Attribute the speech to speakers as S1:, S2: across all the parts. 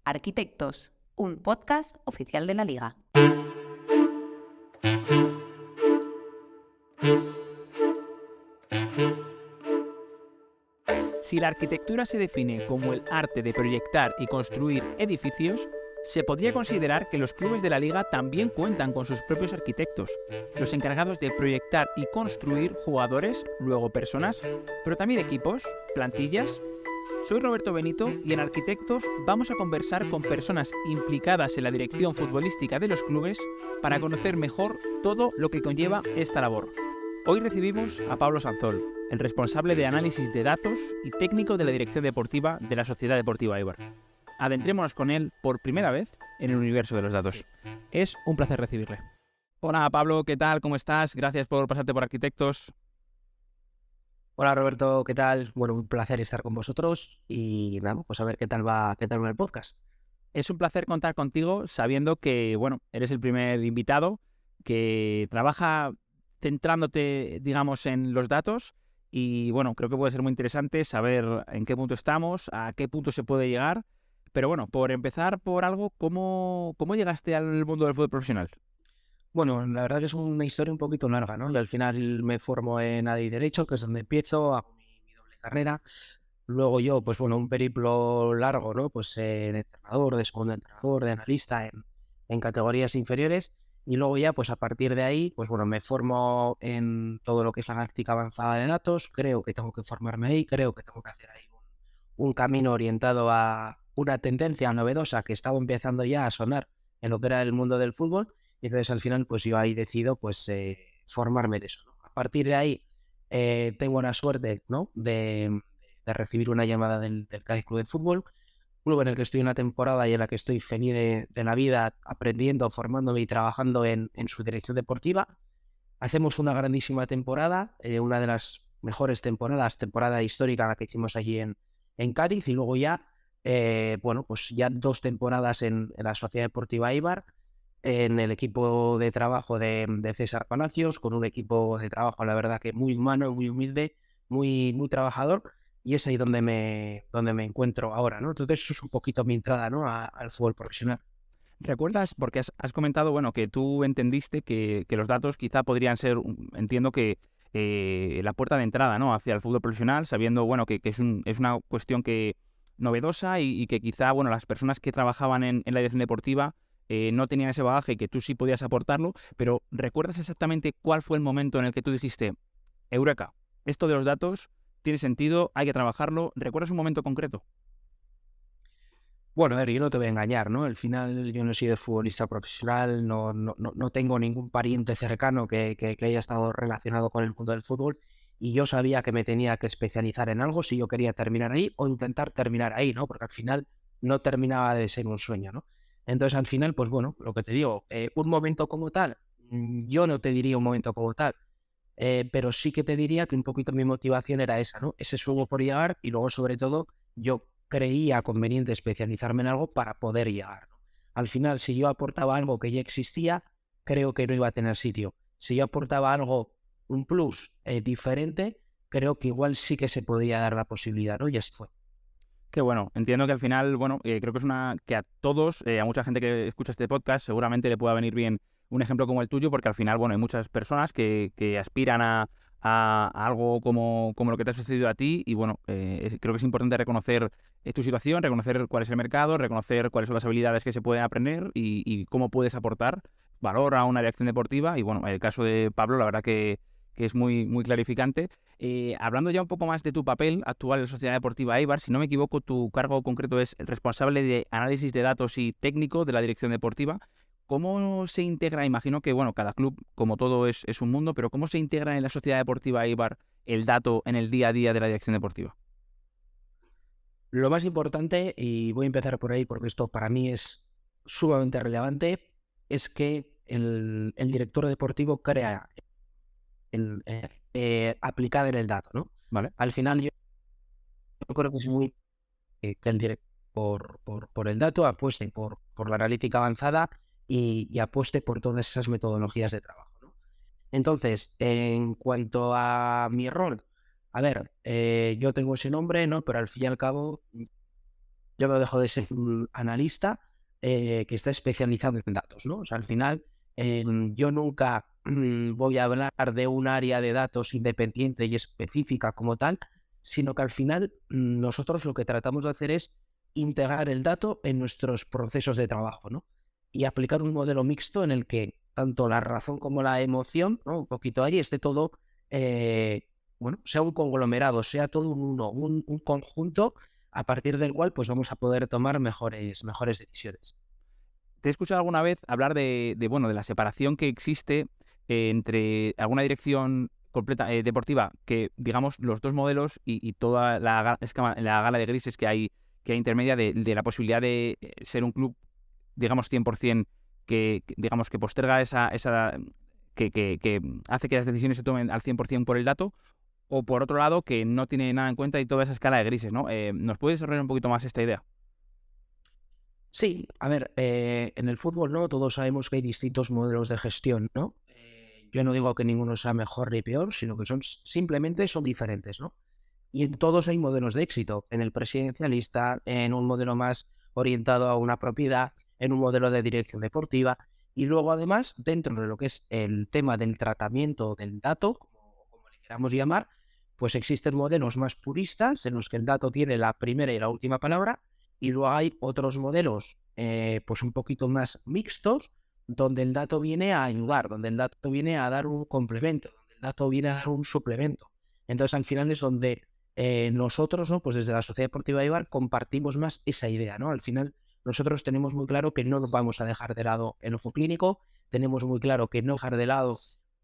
S1: Arquitectos, un podcast oficial de la Liga.
S2: Si la arquitectura se define como el arte de proyectar y construir edificios, se podría considerar que los clubes de la Liga también cuentan con sus propios arquitectos, los encargados de proyectar y construir jugadores, luego personas, pero también equipos, plantillas. Soy Roberto Benito y en Arquitectos vamos a conversar con personas implicadas en la dirección futbolística de los clubes para conocer mejor todo lo que conlleva esta labor. Hoy recibimos a Pablo Sanzol, el responsable de análisis de datos y técnico de la dirección deportiva de la Sociedad Deportiva Eibar. Adentrémonos con él por primera vez en el universo de los datos. Es un placer recibirle. Hola Pablo, ¿qué tal? ¿Cómo estás? Gracias por pasarte por Arquitectos.
S3: Hola Roberto, ¿qué tal? Bueno, un placer estar con vosotros y nada, pues a ver qué tal va el podcast.
S2: Es un placer contar contigo sabiendo que, bueno, eres el primer invitado que trabaja centrándote, digamos, en los datos y, bueno, creo que puede ser muy interesante saber en qué punto estamos, a qué punto se puede llegar. Pero, bueno, por empezar por algo, ¿cómo llegaste al mundo del fútbol profesional?
S3: Bueno, la verdad que es una historia un poquito larga, ¿no? Y al final me formo en AD y Derecho, que es donde empiezo, hago mi doble carrera. Luego yo, pues bueno, un periplo largo, ¿no? Pues de entrenador, de segundo entrenador, de analista en categorías inferiores. Y luego ya, pues a partir de ahí, pues bueno, me formo en todo lo que es la analítica avanzada de datos. Creo que tengo que formarme ahí, creo que tengo que hacer ahí un camino orientado a una tendencia novedosa que estaba empezando ya a sonar en lo que era el mundo del fútbol. Y entonces al final pues yo ahí decido pues formarme en eso, ¿no? A partir de ahí tengo la suerte, ¿no? de recibir una llamada del Cádiz Club de Fútbol, club en el que estoy una temporada y en la que estoy feliz de la vida aprendiendo, formándome y trabajando en su dirección deportiva. Hacemos una grandísima temporada, una de las mejores temporada histórica la que hicimos allí en Cádiz, y luego ya, bueno, pues ya 2 temporadas en la Sociedad Deportiva Eibar, en el equipo de trabajo de César Palacios, con un equipo de trabajo, la verdad que muy humano, muy humilde, muy trabajador, y es ahí donde me encuentro ahora, ¿no? Entonces eso es un poquito mi entrada, ¿no? Al fútbol profesional.
S2: ¿Recuerdas? Porque has comentado, bueno, que tú entendiste que los datos quizá podrían ser, entiendo que la puerta de entrada, ¿no? Hacia el fútbol profesional, sabiendo, bueno, que es una cuestión que novedosa y que quizá, bueno, las personas que trabajaban en la dirección deportiva no tenían ese bagaje y que tú sí podías aportarlo, pero ¿recuerdas exactamente cuál fue el momento en el que tú dijiste, Eureka, esto de los datos tiene sentido, hay que trabajarlo? ¿Recuerdas un momento concreto?
S3: Bueno, a ver, yo no te voy a engañar, ¿no? Al final yo no he sido futbolista profesional, no tengo ningún pariente cercano que haya estado relacionado con el mundo del fútbol, y yo sabía que me tenía que especializar en algo si yo quería terminar ahí o intentar terminar ahí, ¿no? Porque al final no terminaba de ser un sueño, ¿no? Entonces al final, pues bueno, lo que te digo, un momento como tal, yo no te diría un momento como tal, pero sí que te diría que un poquito mi motivación era esa, ¿no? Ese sueño por llegar, y luego sobre todo yo creía conveniente especializarme en algo para poder llegar, ¿no? Al final, si yo aportaba algo que ya existía, creo que no iba a tener sitio. Si yo aportaba algo, un plus diferente, creo que igual sí que se podía dar la posibilidad, ¿no? Y así fue.
S2: Qué bueno, entiendo que al final, bueno, creo que es una que a todos, a mucha gente que escucha este podcast, seguramente le pueda venir bien un ejemplo como el tuyo, porque al final, bueno, hay muchas personas que aspiran a algo como lo que te ha sucedido a ti y, bueno, creo que es importante reconocer tu situación, reconocer cuál es el mercado, reconocer cuáles son las habilidades que se pueden aprender y cómo puedes aportar valor a una dirección deportiva y, bueno, en el caso de Pablo, la verdad que es muy clarificante. Hablando ya un poco más de tu papel actual en la Sociedad Deportiva Eibar, si no me equivoco, tu cargo concreto es el responsable de análisis de datos y técnico de la dirección deportiva. ¿Cómo se integra? Imagino que, bueno, cada club, como todo, es un mundo, pero ¿cómo se integra en la Sociedad Deportiva Eibar el dato en el día a día de la dirección deportiva?
S3: Lo más importante, y voy a empezar por ahí porque esto para mí es sumamente relevante, es que el director deportivo crea aplicada en el dato, ¿no?
S2: ¿Vale?
S3: Al final yo creo que es muy que el director por el dato apueste por la analítica avanzada y apueste por todas esas metodologías de trabajo, ¿no? Entonces, en cuanto a mi rol, a ver, yo tengo ese nombre, ¿no? Pero al fin y al cabo yo no dejo de ser un analista que está especializado en datos, ¿no? O sea, al final, yo nunca voy a hablar de un área de datos independiente y específica como tal, sino que al final nosotros lo que tratamos de hacer es integrar el dato en nuestros procesos de trabajo, ¿no? Y aplicar un modelo mixto en el que tanto la razón como la emoción, ¿no? Un poquito ahí, esté todo, sea un conglomerado, sea todo un conjunto a partir del cual pues vamos a poder tomar mejores decisiones.
S2: Te he escuchado alguna vez hablar bueno, de la separación que existe entre alguna dirección completa deportiva, que digamos los dos modelos y toda la gala de grises que hay intermedia de la posibilidad de ser un club, digamos, 100% digamos, que posterga que hace que las decisiones se tomen al 100% por el dato, o por otro lado, que no tiene nada en cuenta y toda esa escala de grises, ¿no? ¿Nos puedes desarrollar un poquito más esta idea?
S3: Sí, a ver, en el fútbol, ¿no? Todos sabemos que hay distintos modelos de gestión, ¿no? Yo no digo que ninguno sea mejor ni peor, sino que simplemente son diferentes, ¿no? Y en todos hay modelos de éxito, en el presidencialista, en un modelo más orientado a una propiedad, en un modelo de dirección deportiva, y luego además, dentro de lo que es el tema del tratamiento del dato, como le queramos llamar, pues existen modelos más puristas en los que el dato tiene la primera y la última palabra, y luego hay otros modelos pues un poquito más mixtos, donde el dato viene a ayudar, donde el dato viene a dar un complemento, donde el dato viene a dar un suplemento. Entonces al final es donde nosotros, ¿no? Pues desde la Sociedad Deportiva Eibar compartimos más esa idea, ¿no? Al final nosotros tenemos muy claro que no nos vamos a dejar de lado el ojo clínico, tenemos muy claro que no dejar de lado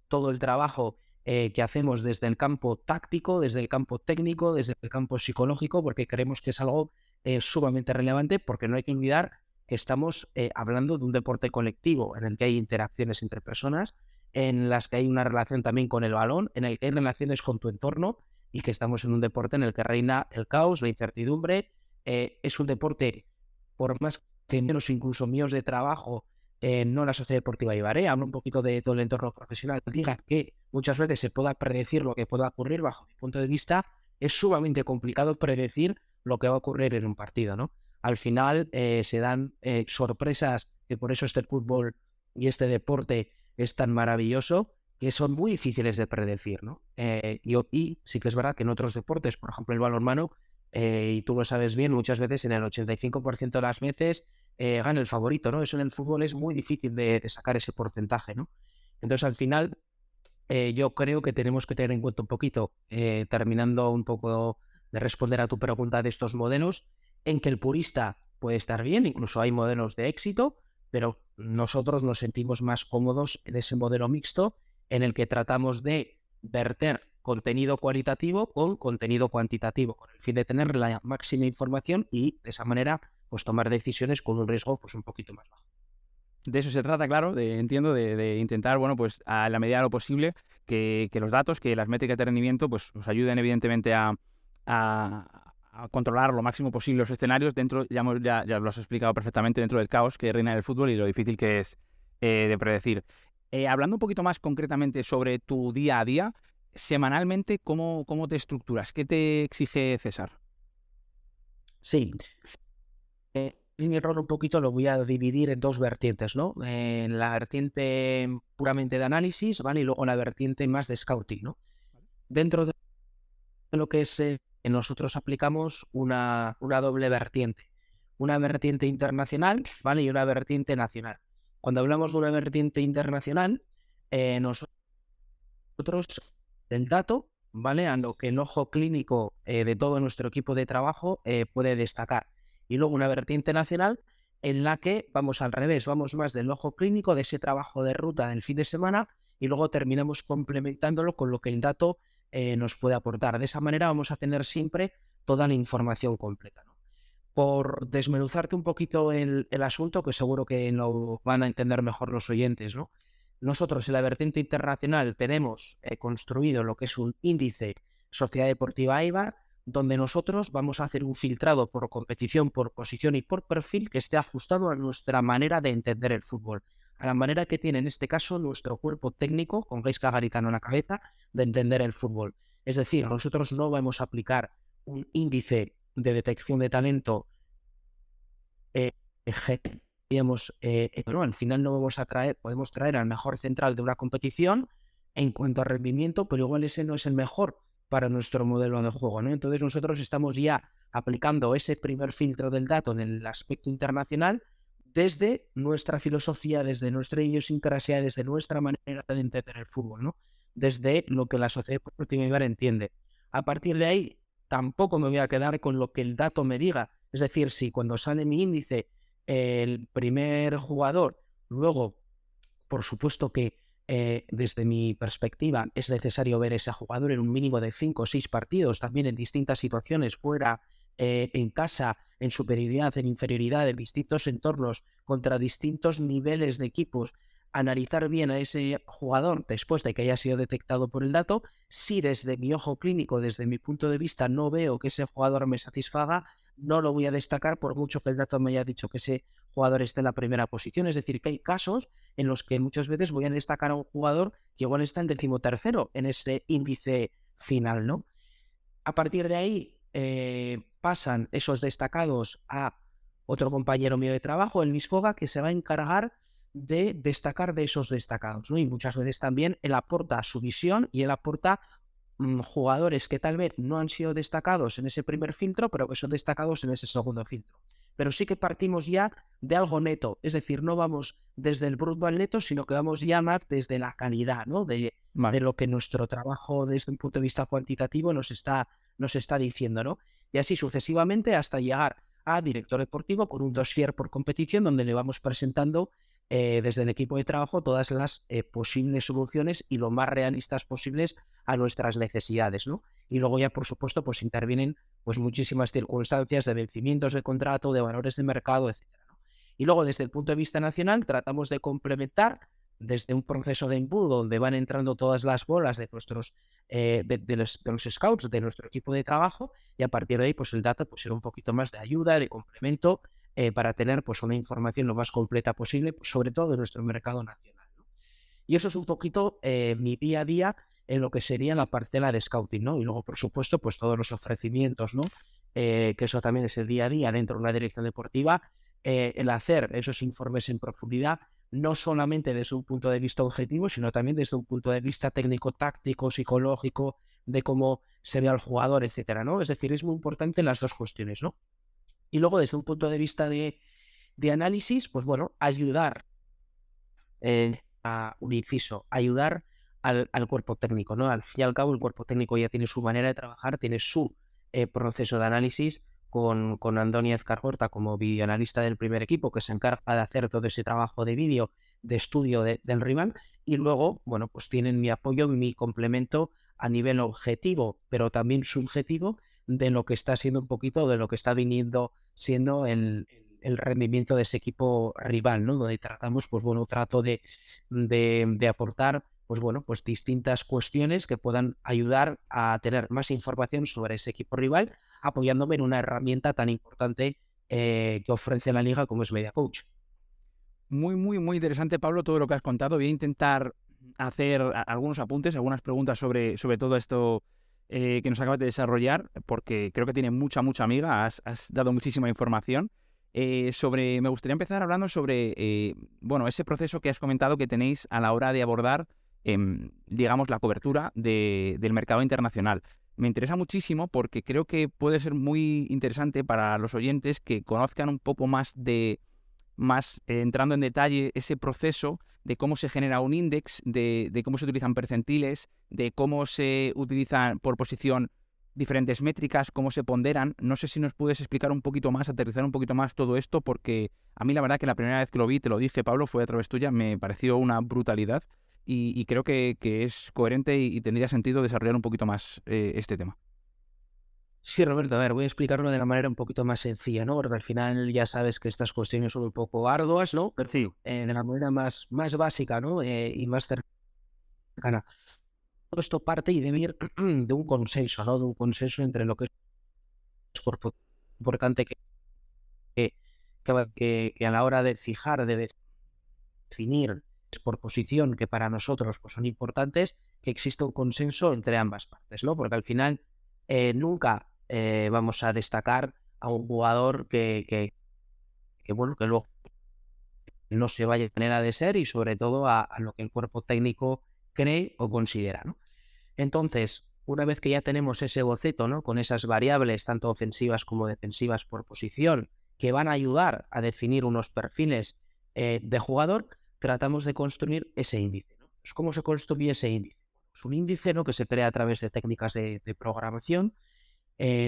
S3: todo el trabajo que hacemos desde el campo táctico, desde el campo técnico, desde el campo psicológico, porque creemos que es algo sumamente relevante, porque no hay que olvidar que estamos hablando de un deporte colectivo en el que hay interacciones entre personas, en las que hay una relación también con el balón, en el que hay relaciones con tu entorno y que estamos en un deporte en el que reina el caos, la incertidumbre. Es un deporte, por más que menos incluso míos de trabajo, no la Sociedad Deportiva Eibar, hablo un poquito de todo el entorno profesional, diga que muchas veces se pueda predecir lo que pueda ocurrir bajo mi punto de vista, es sumamente complicado predecir lo que va a ocurrir en un partido, ¿no? Al final se dan sorpresas, que por eso este fútbol y este deporte es tan maravilloso, que son muy difíciles de predecir, ¿no? Y sí que es verdad que en otros deportes, por ejemplo el balonmano, y tú lo sabes bien, muchas veces en el 85% de las veces gana el favorito, ¿no? Eso en el fútbol es muy difícil de sacar ese porcentaje, ¿no? Entonces al final yo creo que tenemos que tener en cuenta un poquito, terminando un poco de responder a tu pregunta de estos modelos, en que el purista puede estar bien, incluso hay modelos de éxito, pero nosotros nos sentimos más cómodos en ese modelo mixto en el que tratamos de verter contenido cualitativo con contenido cuantitativo, con el fin de tener la máxima información y de esa manera pues tomar decisiones con un riesgo pues un poquito más bajo.
S2: De eso se trata, claro, entiendo, de intentar, bueno, pues a la medida de lo posible que los datos, que las métricas de rendimiento, pues os ayuden evidentemente a controlar lo máximo posible los escenarios dentro, ya lo has explicado perfectamente, dentro del caos que reina en el fútbol y lo difícil que es de predecir. Hablando un poquito más concretamente sobre tu día a día, semanalmente, ¿cómo te estructuras? ¿Qué te exige César?
S3: Sí, mi rol un poquito lo voy a dividir en dos vertientes, ¿no? La vertiente puramente de análisis, ¿vale? Y luego la vertiente más de scouting, ¿no? Dentro de lo que es, nosotros aplicamos una doble vertiente. Una vertiente internacional, ¿vale? Y una vertiente nacional. Cuando hablamos de una vertiente internacional, nosotros del dato, ¿vale? A lo que el ojo clínico de todo nuestro equipo de trabajo puede destacar. Y luego una vertiente nacional en la que vamos al revés, vamos más del ojo clínico, de ese trabajo de ruta del fin de semana, y luego terminamos complementándolo con lo que el dato nos puede aportar. De esa manera vamos a tener siempre toda la información completa, ¿no? Por desmenuzarte un poquito el asunto, que seguro que lo van a entender mejor los oyentes, ¿no? Nosotros en la vertiente internacional tenemos construido lo que es un índice Sociedad Deportiva Eibar, donde nosotros vamos a hacer un filtrado por competición, por posición y por perfil que esté ajustado a nuestra manera de entender el fútbol, a la manera que tiene en este caso nuestro cuerpo técnico, con Gaizka Garitano en la cabeza, de entender el fútbol. Es decir, nosotros no vamos a aplicar un índice de detección de talento eh, ¿no? Al final no podemos traer al mejor central de una competición en cuanto a rendimiento, pero igual ese no es el mejor para nuestro modelo de juego, ¿no? Entonces nosotros estamos ya aplicando ese primer filtro del dato en el aspecto internacional desde nuestra filosofía, desde nuestra idiosincrasia, desde nuestra manera de entender el fútbol, ¿no? Desde lo que la sociedad deportiva Eibar entiende. A partir de ahí, tampoco me voy a quedar con lo que el dato me diga. Es decir, si cuando sale mi índice el primer jugador, luego, por supuesto que desde mi perspectiva es necesario ver ese jugador en un mínimo de 5 o 6 partidos, también en distintas situaciones, fuera, en casa, en superioridad, en inferioridad, en distintos entornos, contra distintos niveles de equipos, analizar bien a ese jugador después de que haya sido detectado por el dato. Si desde mi ojo clínico, desde mi punto de vista, no veo que ese jugador me satisfaga, no lo voy a destacar por mucho que el dato me haya dicho que ese jugador esté en la primera posición. Es decir, que hay casos en los que muchas veces voy a destacar a un jugador que igual está en 13º en ese índice final, ¿no? A partir de ahí pasan esos destacados a otro compañero mío de trabajo, el Misfoga, que se va a encargar de destacar de esos destacados, ¿no? Y muchas veces también él aporta su visión y él aporta jugadores que tal vez no han sido destacados en ese primer filtro, pero que son destacados en ese segundo filtro. Pero sí que partimos ya de algo neto, es decir, no vamos desde el bruto al neto, sino que vamos ya más desde la calidad, ¿no? De lo que nuestro trabajo desde un punto de vista cuantitativo nos está diciendo, ¿no? Y así sucesivamente hasta llegar a director deportivo con un dossier por competición donde le vamos presentando desde el equipo de trabajo todas las posibles soluciones y lo más realistas posibles a nuestras necesidades, ¿no? Y luego ya, por supuesto, pues intervienen pues muchísimas circunstancias de vencimientos de contrato, de valores de mercado, etcétera, ¿no? Y luego, desde el punto de vista nacional, tratamos de complementar desde un proceso de embudo donde van entrando todas las bolas de nuestros de los scouts, de nuestro equipo de trabajo, y a partir de ahí, pues el data pues será un poquito más de ayuda, de complemento, para tener pues una información lo más completa posible, pues, sobre todo de nuestro mercado nacional, ¿no? Y eso es un poquito mi día a día en lo que sería la parcela de scouting, ¿no? Y luego, por supuesto, pues todos los ofrecimientos, ¿no? Que eso también es el día a día dentro de una dirección deportiva, el hacer esos informes en profundidad, no solamente desde un punto de vista objetivo, sino también desde un punto de vista técnico-táctico, psicológico, de cómo se ve al jugador, etcétera, ¿no? Es decir, es muy importante las dos cuestiones, ¿no? Y luego, desde un punto de vista de análisis, pues bueno, ayudar a un inciso, ayudar al cuerpo técnico, ¿no? Al fin y al cabo, el cuerpo técnico ya tiene su manera de trabajar, tiene su proceso de análisis con Andoni Azcargorta como videoanalista del primer equipo, que se encarga de hacer todo ese trabajo de vídeo, de estudio del rival, y luego, bueno, pues tienen mi apoyo, mi complemento a nivel objetivo, pero también subjetivo, de lo que está siendo un poquito, de lo que está viniendo siendo el rendimiento de ese equipo rival, ¿no? Donde tratamos, pues bueno, trato de aportar, pues bueno, pues distintas cuestiones que puedan ayudar a tener más información sobre ese equipo rival, apoyándome en una herramienta tan importante que ofrece la liga como es Media Coach.
S2: Muy, muy, muy interesante, Pablo, todo lo que has contado. Voy a intentar hacer algunos apuntes, algunas preguntas sobre todo esto que nos acabas de desarrollar, porque creo que tiene mucha, mucha amiga. Has dado muchísima información. Me gustaría empezar hablando sobre, bueno, ese proceso que has comentado que tenéis a la hora de abordar, digamos, la cobertura del mercado internacional. Me interesa muchísimo porque creo que puede ser muy interesante para los oyentes que conozcan un poco más entrando en detalle ese proceso de cómo se genera un índice, de cómo se utilizan percentiles, de cómo se utilizan por posición diferentes métricas, cómo se ponderan. No sé si nos puedes explicar un poquito más, aterrizar un poquito más todo esto, porque a mí la verdad que la primera vez que lo vi, te lo dije, Pablo, fue a través tuya, me pareció una brutalidad y creo que es coherente y tendría sentido desarrollar un poquito más este tema.
S3: Sí, Roberto, a ver, voy a explicarlo de la manera un poquito más sencilla, ¿no? Porque al final ya sabes que estas cuestiones son un poco arduas, ¿no? Pero
S2: Sí.
S3: de la manera más básica, ¿no? Y más cercana. Todo esto parte y debe ir de un consenso, ¿no? De un consenso entre lo que es importante que a la hora de fijar, de definir por posición que para nosotros pues, son importantes, que exista un consenso entre ambas partes, ¿no? Porque al final nunca vamos a destacar a un jugador que bueno, que luego no se vaya a manera de ser y sobre todo a lo que el cuerpo técnico cree o considera, ¿no? Entonces, una vez que ya tenemos ese boceto, ¿no? Con esas variables, tanto ofensivas como defensivas por posición, que van a ayudar a definir unos perfiles de jugador, tratamos de construir ese índice, ¿no? Pues, ¿cómo se construye ese índice? Es un índice, ¿no?, que se crea a través de técnicas de programación.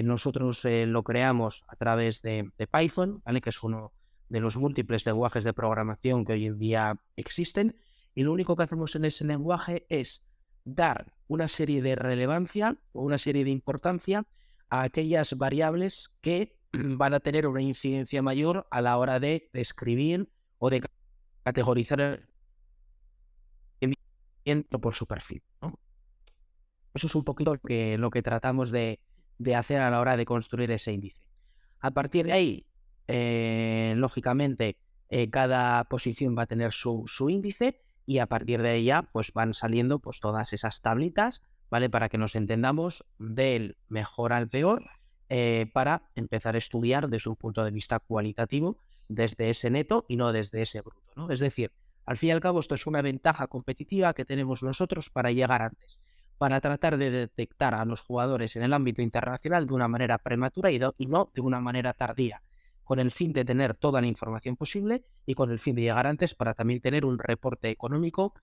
S3: Nosotros lo creamos a través de Python, ¿vale?, que es uno de los múltiples lenguajes de programación que hoy en día existen, y lo único que hacemos en ese lenguaje es dar una serie de relevancia o una serie de importancia a aquellas variables que van a tener una incidencia mayor a la hora de describir o de categorizar el rendimiento por su perfil, ¿no? Eso es un poquito lo que tratamos de hacer a la hora de construir ese índice. A partir de ahí, lógicamente, cada posición va a tener su índice, y a partir de ella pues van saliendo pues todas esas tablitas, ¿vale?, para que nos entendamos del mejor al peor, para empezar a estudiar desde un punto de vista cualitativo, desde ese neto y no desde ese bruto, ¿no? Es decir, al fin y al cabo, esto es una ventaja competitiva que tenemos nosotros para llegar antes, para tratar de detectar a los jugadores en el ámbito internacional de una manera prematura y no de una manera tardía, con el fin de tener toda la información posible y con el fin de llegar antes para también tener un reporte económico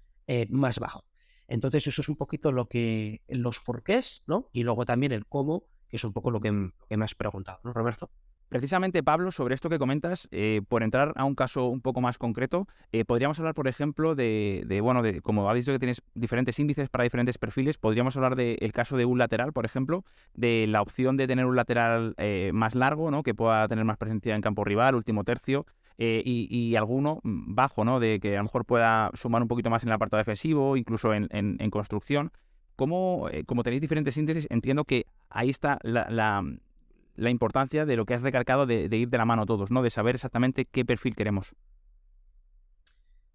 S3: más bajo. Entonces eso es un poquito los porqués, ¿no? Y luego también el cómo, que es un poco lo que me has preguntado, ¿no, Roberto?
S2: Precisamente, Pablo, sobre esto que comentas, por entrar a un caso un poco más concreto, podríamos hablar, por ejemplo, bueno, como habéis dicho que tienes diferentes índices para diferentes perfiles, podríamos hablar del caso de un lateral, por ejemplo, de la opción de tener un lateral más largo, ¿no?, que pueda tener más presencia en campo rival, último tercio, y alguno bajo, ¿no?, de que a lo mejor pueda sumar un poquito más en el apartado defensivo, incluso en construcción. Como tenéis diferentes índices, entiendo que ahí está la importancia de lo que has recalcado de ir de la mano todos, ¿no?, de saber exactamente qué perfil queremos.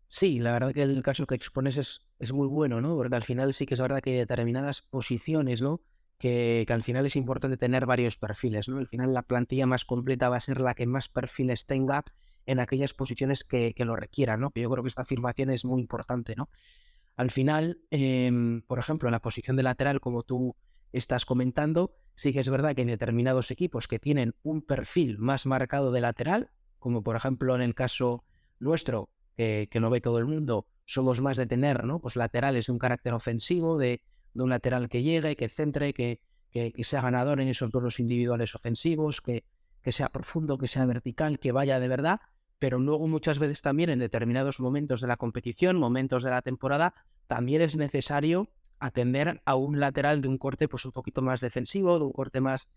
S3: Sí, la verdad que el caso que expones es muy bueno, ¿no? Porque al final sí que es verdad que hay determinadas posiciones, ¿no?, que al final es importante tener varios perfiles, ¿no? Al final la plantilla más completa va a ser la que más perfiles tenga en aquellas posiciones que lo requieran, ¿no? Que yo creo que esta afirmación es muy importante, ¿no? Al final, por ejemplo, en la posición de lateral, como tú estás comentando, sí que es verdad que hay determinados equipos que tienen un perfil más marcado de lateral, como por ejemplo en el caso nuestro, que lo ve todo el mundo, somos más de tener, ¿no?, pues laterales de un carácter ofensivo, de un lateral que llegue, que centre, que sea ganador en esos duelos individuales ofensivos, que sea profundo, que sea vertical, que vaya de verdad. Pero luego muchas veces también en determinados momentos de la competición, momentos de la temporada, también es necesario atender a un lateral de un corte pues un poquito más defensivo, de un corte más,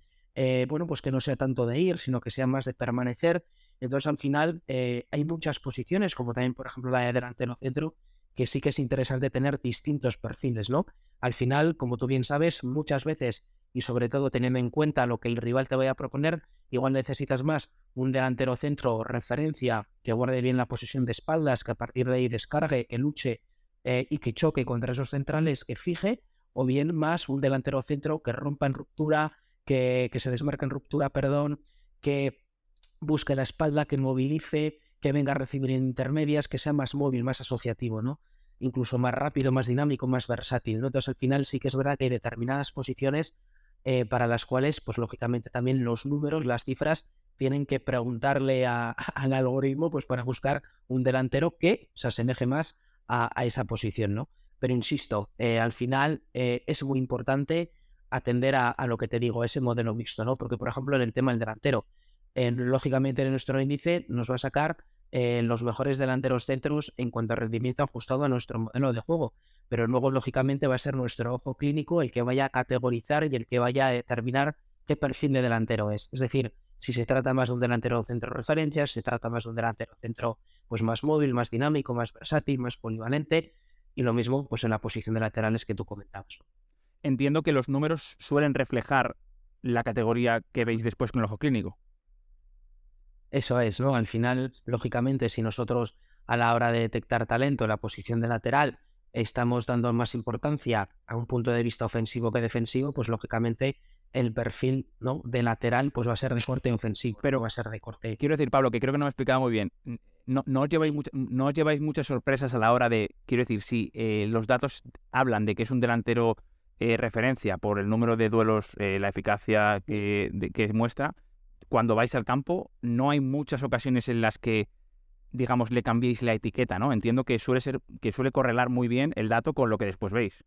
S3: bueno, pues que no sea tanto de ir, sino que sea más de permanecer. Entonces al final hay muchas posiciones, como también por ejemplo la de delantero centro, que sí que es interesante tener distintos perfiles, ¿no? Al final, como tú bien sabes, muchas veces, y sobre todo teniendo en cuenta lo que el rival te vaya a proponer, igual necesitas más un delantero centro referencia que guarde bien la posición de espaldas, que a partir de ahí descargue, que luche y que choque contra esos centrales, que fije, o bien más un delantero centro que rompa en ruptura, que se desmarque en ruptura, perdón, que busque la espalda, que movilice, que venga a recibir en intermedias, que sea más móvil, más asociativo, ¿no? Incluso más rápido, más dinámico, más versátil, ¿no? Entonces al final sí que es verdad que hay determinadas posiciones para las cuales, pues lógicamente también los números, las cifras, tienen que preguntarle al algoritmo pues para buscar un delantero que se asemeje más a esa posición, ¿no? Pero insisto, al final es muy importante atender a lo que te digo, ese modelo mixto, ¿no? Porque, por ejemplo, en el tema del delantero, lógicamente en nuestro índice nos va a sacar los mejores delanteros centros en cuanto a rendimiento ajustado a nuestro modelo de juego, pero luego lógicamente va a ser nuestro ojo clínico el que vaya a categorizar y el que vaya a determinar qué perfil de delantero es. Es decir, si se trata más de un delantero centro de referencia, si se trata más de un delantero centro pues más móvil, más dinámico, más versátil, más polivalente, y lo mismo pues en la posición de laterales que tú comentabas.
S2: Entiendo que los números suelen reflejar la categoría que veis después con el ojo clínico.
S3: Eso es, ¿no? Al final, lógicamente, si nosotros a la hora de detectar talento en la posición de lateral estamos dando más importancia a un punto de vista ofensivo que defensivo, pues lógicamente el perfil, ¿no?, de lateral pues va a ser de corte ofensivo,
S2: Pero
S3: no va a ser de corte.
S2: quiero decir, Pablo, que creo que no me he explicado muy bien. No os lleváis, no os lleváis muchas sorpresas a la hora de, quiero decir, si los datos hablan de que es un delantero referencia por el número de duelos, la eficacia que muestra, cuando vais al campo, no hay muchas ocasiones en las que, digamos, le cambiéis la etiqueta, ¿no? Entiendo que suele correlar muy bien el dato con lo que después veis.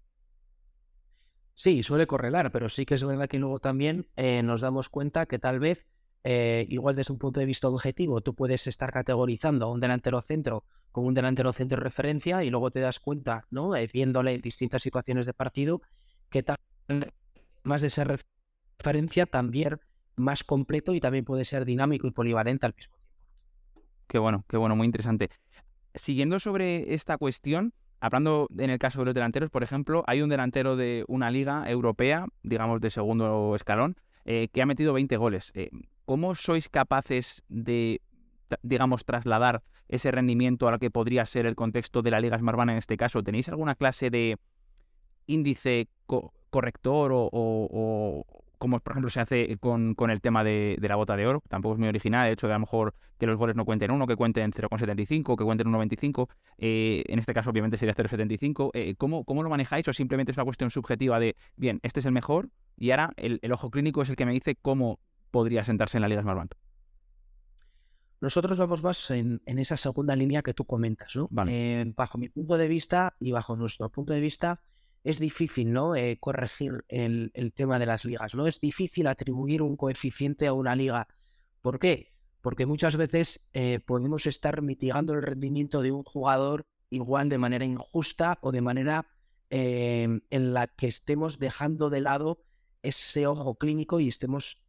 S3: Sí, suele correlar, pero sí que es verdad que luego también nos damos cuenta que tal vez, igual desde un punto de vista objetivo, tú puedes estar categorizando a un delantero centro como un delantero centro de referencia y luego te das cuenta, ¿no?, viéndole en distintas situaciones de partido, que tal más de ser referencia también más completo y también puede ser dinámico y polivalente al mismo tiempo.
S2: Qué bueno, muy interesante. Siguiendo sobre esta cuestión, hablando en el caso de los delanteros, por ejemplo, hay un delantero de una liga europea, digamos de segundo escalón, que ha metido 20 goles. ¿Cómo sois capaces de, digamos, trasladar ese rendimiento a lo que podría ser el contexto de la Liga Smartbank en este caso? ¿Tenéis alguna clase de índice corrector o como por ejemplo se hace con el tema de la bota de oro? Tampoco es muy original el hecho de a lo mejor que los goles no cuenten uno, que cuenten 0,75, que cuenten 1,25. En este caso obviamente sería 0,75. ¿Cómo lo manejáis o simplemente es una cuestión subjetiva de, bien, este es el mejor y ahora el ojo clínico es el que me dice cómo podría sentarse en la Liga Smartbank?
S3: Nosotros vamos más en esa segunda línea que tú comentas, ¿no?
S2: Vale.
S3: Bajo mi punto de vista y bajo nuestro punto de vista, es difícil, ¿no?, corregir el tema de las ligas, ¿no? Es difícil atribuir un coeficiente a una liga. ¿Por qué? Porque muchas veces podemos estar mitigando el rendimiento de un jugador igual de manera injusta o de manera en la que estemos dejando de lado ese ojo clínico y estemos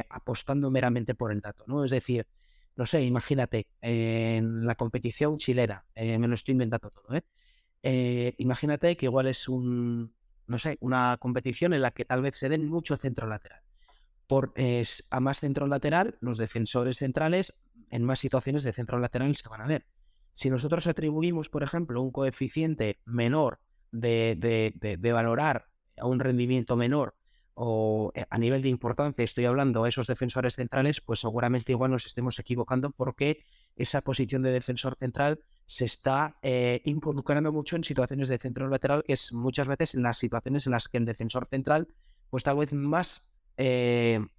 S3: apostando meramente por el dato, ¿no? Es decir, no sé, imagínate, en la competición chilena, me lo estoy inventando todo, ¿eh? Imagínate que igual es no sé, una competición en la que tal vez se den mucho centro lateral. A más centro lateral, los defensores centrales en más situaciones de centro lateral se van a ver. Si nosotros atribuimos, por ejemplo, un coeficiente menor de valorar a un rendimiento menor o a nivel de importancia, estoy hablando a esos defensores centrales, pues seguramente igual nos estemos equivocando porque esa posición de defensor central se está involucrando mucho en situaciones de centro lateral, que es muchas veces en las situaciones en las que el defensor central, pues tal vez más peor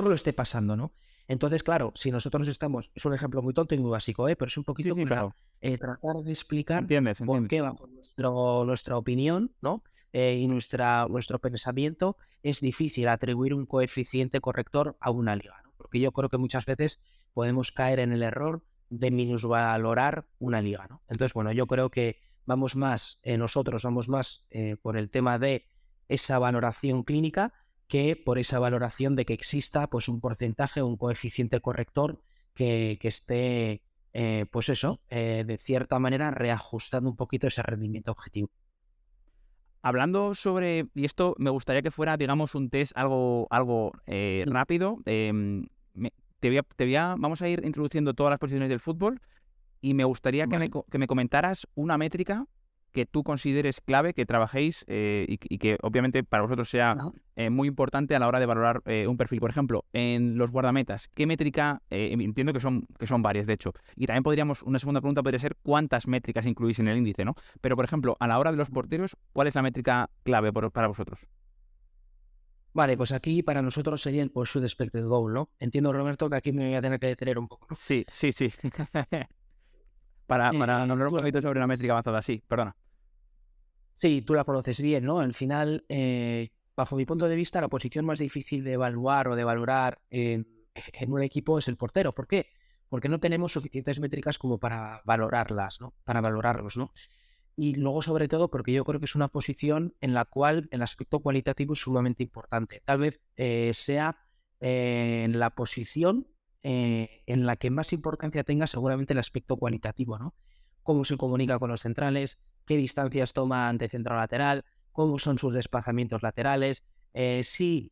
S3: lo esté pasando, ¿no? Entonces, claro, si nosotros estamos, es un ejemplo muy tonto y muy básico, pero es un
S2: Sí,
S3: poquito
S2: sí,
S3: para
S2: claro.
S3: tratar de explicar
S2: Entiendes.
S3: por qué bajo nuestra opinión, ¿no? Y nuestro pensamiento es difícil atribuir un coeficiente corrector a una liga, ¿no? Porque yo creo que muchas veces podemos caer en el error de minusvalorar una liga, ¿no? Entonces, bueno, yo creo que nosotros vamos más por el tema de esa valoración clínica que por esa valoración de que exista pues un porcentaje, un coeficiente corrector que esté, pues eso, de cierta manera reajustando un poquito ese rendimiento objetivo.
S2: Hablando sobre, y esto me gustaría que fuera, digamos, un test algo
S3: Mm.
S2: rápido. Vamos a ir introduciendo todas las posiciones del fútbol y me gustaría
S3: Vale.
S2: que me comentaras una métrica que tú consideres clave, que trabajéis y que obviamente para vosotros sea
S3: Ajá.
S2: muy importante a la hora de valorar un perfil. Por ejemplo, en los guardametas, ¿qué métrica? Entiendo que son varias, de hecho. Y también una segunda pregunta podría ser cuántas métricas incluís en el índice, ¿no? Pero, por ejemplo, a la hora de los porteros, ¿cuál es la métrica clave para vosotros?
S3: Vale, pues aquí para nosotros sería el pursuit expected goal, ¿no? Entiendo, Roberto, que aquí me voy a tener que detener un poco, ¿no?
S2: Sí, sí, sí. Para no hablar un
S3: Tú la
S2: poquito sobre una métrica
S3: conoces.
S2: avanzada, sí, perdona.
S3: Sí, tú la conoces bien, ¿no? Al final, bajo mi punto de vista, la posición más difícil de evaluar o de valorar en un equipo es el portero. ¿Por qué? Porque no tenemos suficientes métricas como para valorarlas, ¿no? Para valorarlos, ¿no? Y luego, sobre todo, porque yo creo que es una posición en la cual el aspecto cualitativo es sumamente importante. Tal vez sea la posición en la que más importancia tenga seguramente el aspecto cualitativo, ¿no? Cómo se comunica con los centrales, qué distancias toma ante centro lateral, cómo son sus desplazamientos laterales, si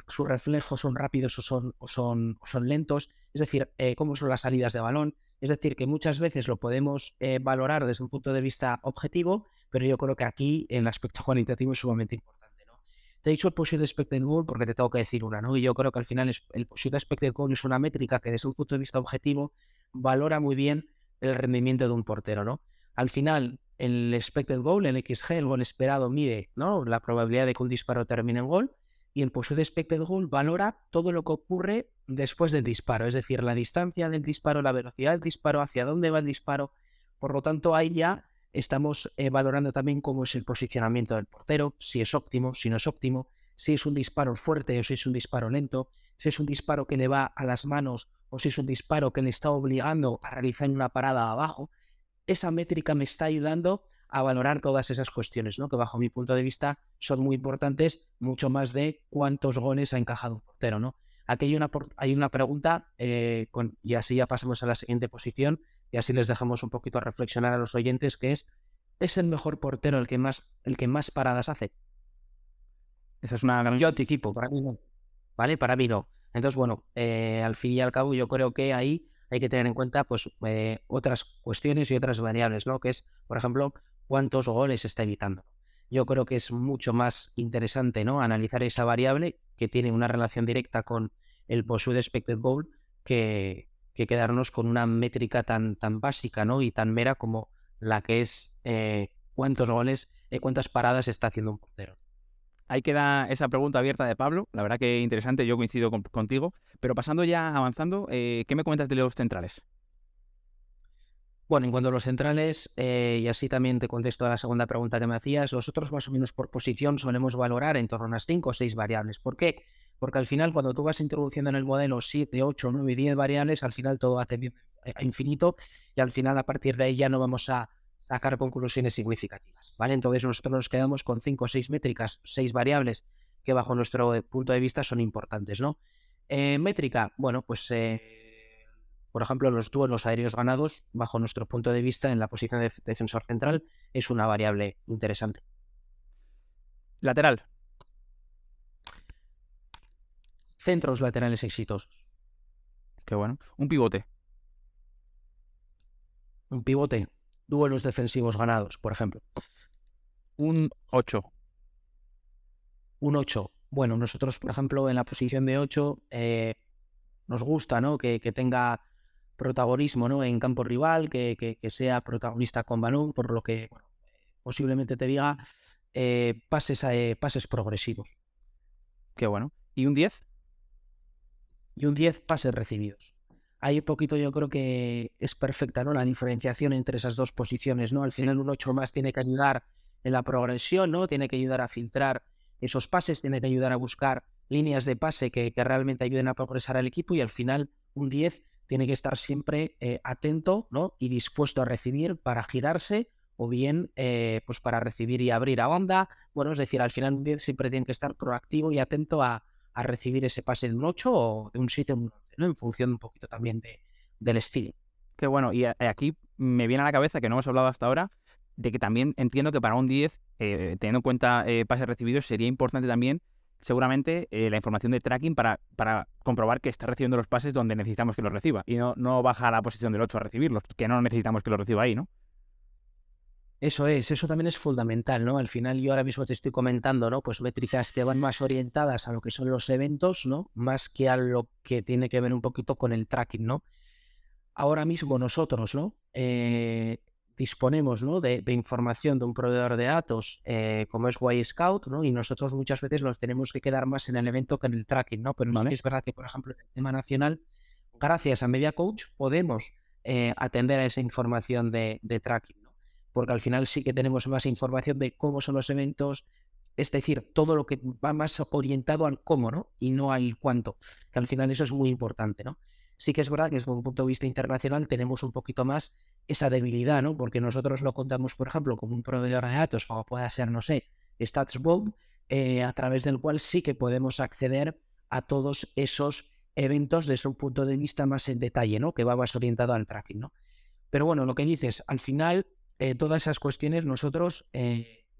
S3: sus reflejos son rápidos o son lentos, es decir, cómo son las salidas de balón. Es decir, que muchas veces lo podemos valorar desde un punto de vista objetivo, pero yo creo que aquí el aspecto cualitativo es sumamente importante, ¿no? Te he dicho el Pursuit Expected Goal porque te tengo que decir una, ¿no? Y yo creo que al final el Pursuit Expected Goal es una métrica que desde un punto de vista objetivo valora muy bien el rendimiento de un portero, ¿no? Al final, el Expected Goal, el XG, el gol esperado, mide, ¿no?, la probabilidad de que un disparo termine en gol, y el Pursuit Expected Goal valora todo lo que ocurre después del disparo, es decir, la distancia del disparo, la velocidad del disparo, hacia dónde va el disparo. Por lo tanto, ahí ya estamos valorando también cómo es el posicionamiento del portero, si es óptimo, si no es óptimo, si es un disparo fuerte o si es un disparo lento, si es un disparo que le va a las manos o si es un disparo que le está obligando a realizar una parada abajo. Esa métrica me está ayudando a valorar todas esas cuestiones, ¿no?, que bajo mi punto de vista son muy importantes, mucho más de cuántos goles ha encajado un portero, ¿no? Aquí hay una pregunta, y así ya pasamos a la siguiente posición, y así les dejamos un poquito a reflexionar a los oyentes, que ¿es el mejor portero el que más paradas hace?
S2: Esa es una gran...
S3: Yo anticipo, para mí no, ¿vale? Para mí no. Entonces, bueno, al fin y al cabo yo creo que ahí hay que tener en cuenta pues otras cuestiones y otras variables, ¿no? Que es, por ejemplo, cuántos goles está evitando. Yo creo que es mucho más interesante, ¿no?, analizar esa variable que tiene una relación directa con el Pursuit Expected Goal que quedarnos con una métrica tan básica, ¿no?, y tan mera como la que es cuántos goles, cuántas paradas está haciendo un portero.
S2: Ahí queda esa pregunta abierta de Pablo. La verdad que interesante, yo coincido contigo. Pero pasando ya, avanzando, ¿qué me comentas de los centrales?
S3: Bueno, en cuanto a los centrales, y así también te contesto a la segunda pregunta que me hacías, nosotros más o menos por posición solemos valorar en torno a unas 5 o 6 variables. ¿Por qué? Porque al final cuando tú vas introduciendo en el modelo 7, 8, 9 y 10 variables, al final todo va tendiendo a infinito y al final a partir de ahí ya no vamos a sacar conclusiones significativas, ¿vale? Entonces nosotros nos quedamos con 5 o 6 métricas, 6 variables que bajo nuestro punto de vista son importantes, ¿no? Métrica, bueno, pues por ejemplo, los duelos aéreos ganados, bajo nuestro punto de vista, en la posición de defensor central, es una variable interesante.
S2: Lateral.
S3: Centros laterales exitosos.
S2: Qué bueno. Un pivote.
S3: Un pivote. Duelos defensivos ganados, por ejemplo.
S2: Un 8.
S3: Un 8. Bueno, nosotros, por ejemplo, en la posición de 8 nos gusta, ¿no?, que tenga protagonismo, ¿no?, en campo rival, que sea protagonista con balón, por lo que bueno, posiblemente te diga pases progresivos.
S2: Qué bueno. ¿Y un 10?
S3: Y un 10, pases recibidos. Ahí un poquito yo creo que es perfecta, ¿no?, la diferenciación entre esas dos posiciones, ¿no? Al final un 8 más tiene que ayudar en la progresión, ¿no? Tiene que ayudar a filtrar esos pases, tiene que ayudar a buscar líneas de pase que realmente ayuden a progresar al equipo, y al final un 10 tiene que estar siempre atento, ¿no?, y dispuesto a recibir para girarse o bien pues para recibir y abrir a banda. Bueno, es decir, al final un 10 siempre tiene que estar proactivo y atento a recibir ese pase de un 8 o de un 7 o un 11, ¿no?, en función un poquito también del estilo.
S2: Qué bueno. Y aquí me viene a la cabeza, que no hemos hablado hasta ahora, de que también entiendo que para un 10, teniendo en cuenta pases recibidos, sería importante también, seguramente, la información de tracking para comprobar que está recibiendo los pases donde necesitamos que los reciba. Y no baja a la posición del 8 a recibirlos, que no necesitamos que los reciba ahí, ¿no?
S3: Eso también es fundamental, ¿no? Al final yo ahora mismo te estoy comentando, ¿no?, pues métricas que van más orientadas a lo que son los eventos, ¿no?, más que a lo que tiene que ver un poquito con el tracking, ¿no? Ahora mismo nosotros, ¿no?, disponemos, ¿no?, de información de un proveedor de datos como es Y-Scout, ¿no?, y nosotros muchas veces nos tenemos que quedar más en el evento que en el tracking, ¿no? Pero
S2: Vale.
S3: sí es verdad que, por ejemplo, en el tema nacional, gracias a Media Coach podemos atender a esa información de tracking, ¿no? Porque al final sí que tenemos más información de cómo son los eventos, es decir, todo lo que va más orientado al cómo, ¿no?, y no al cuánto, que al final eso es muy importante, ¿no? Sí que es verdad que desde un punto de vista internacional tenemos un poquito más esa debilidad, ¿no? Porque nosotros lo contamos, por ejemplo, como un proveedor de datos, como pueda ser, no sé, StatsBomb, a través del cual sí que podemos acceder a todos esos eventos desde un punto de vista más en detalle, ¿no?, que va más orientado al tracking, ¿no? Pero bueno, lo que dices, al final, todas esas cuestiones nosotros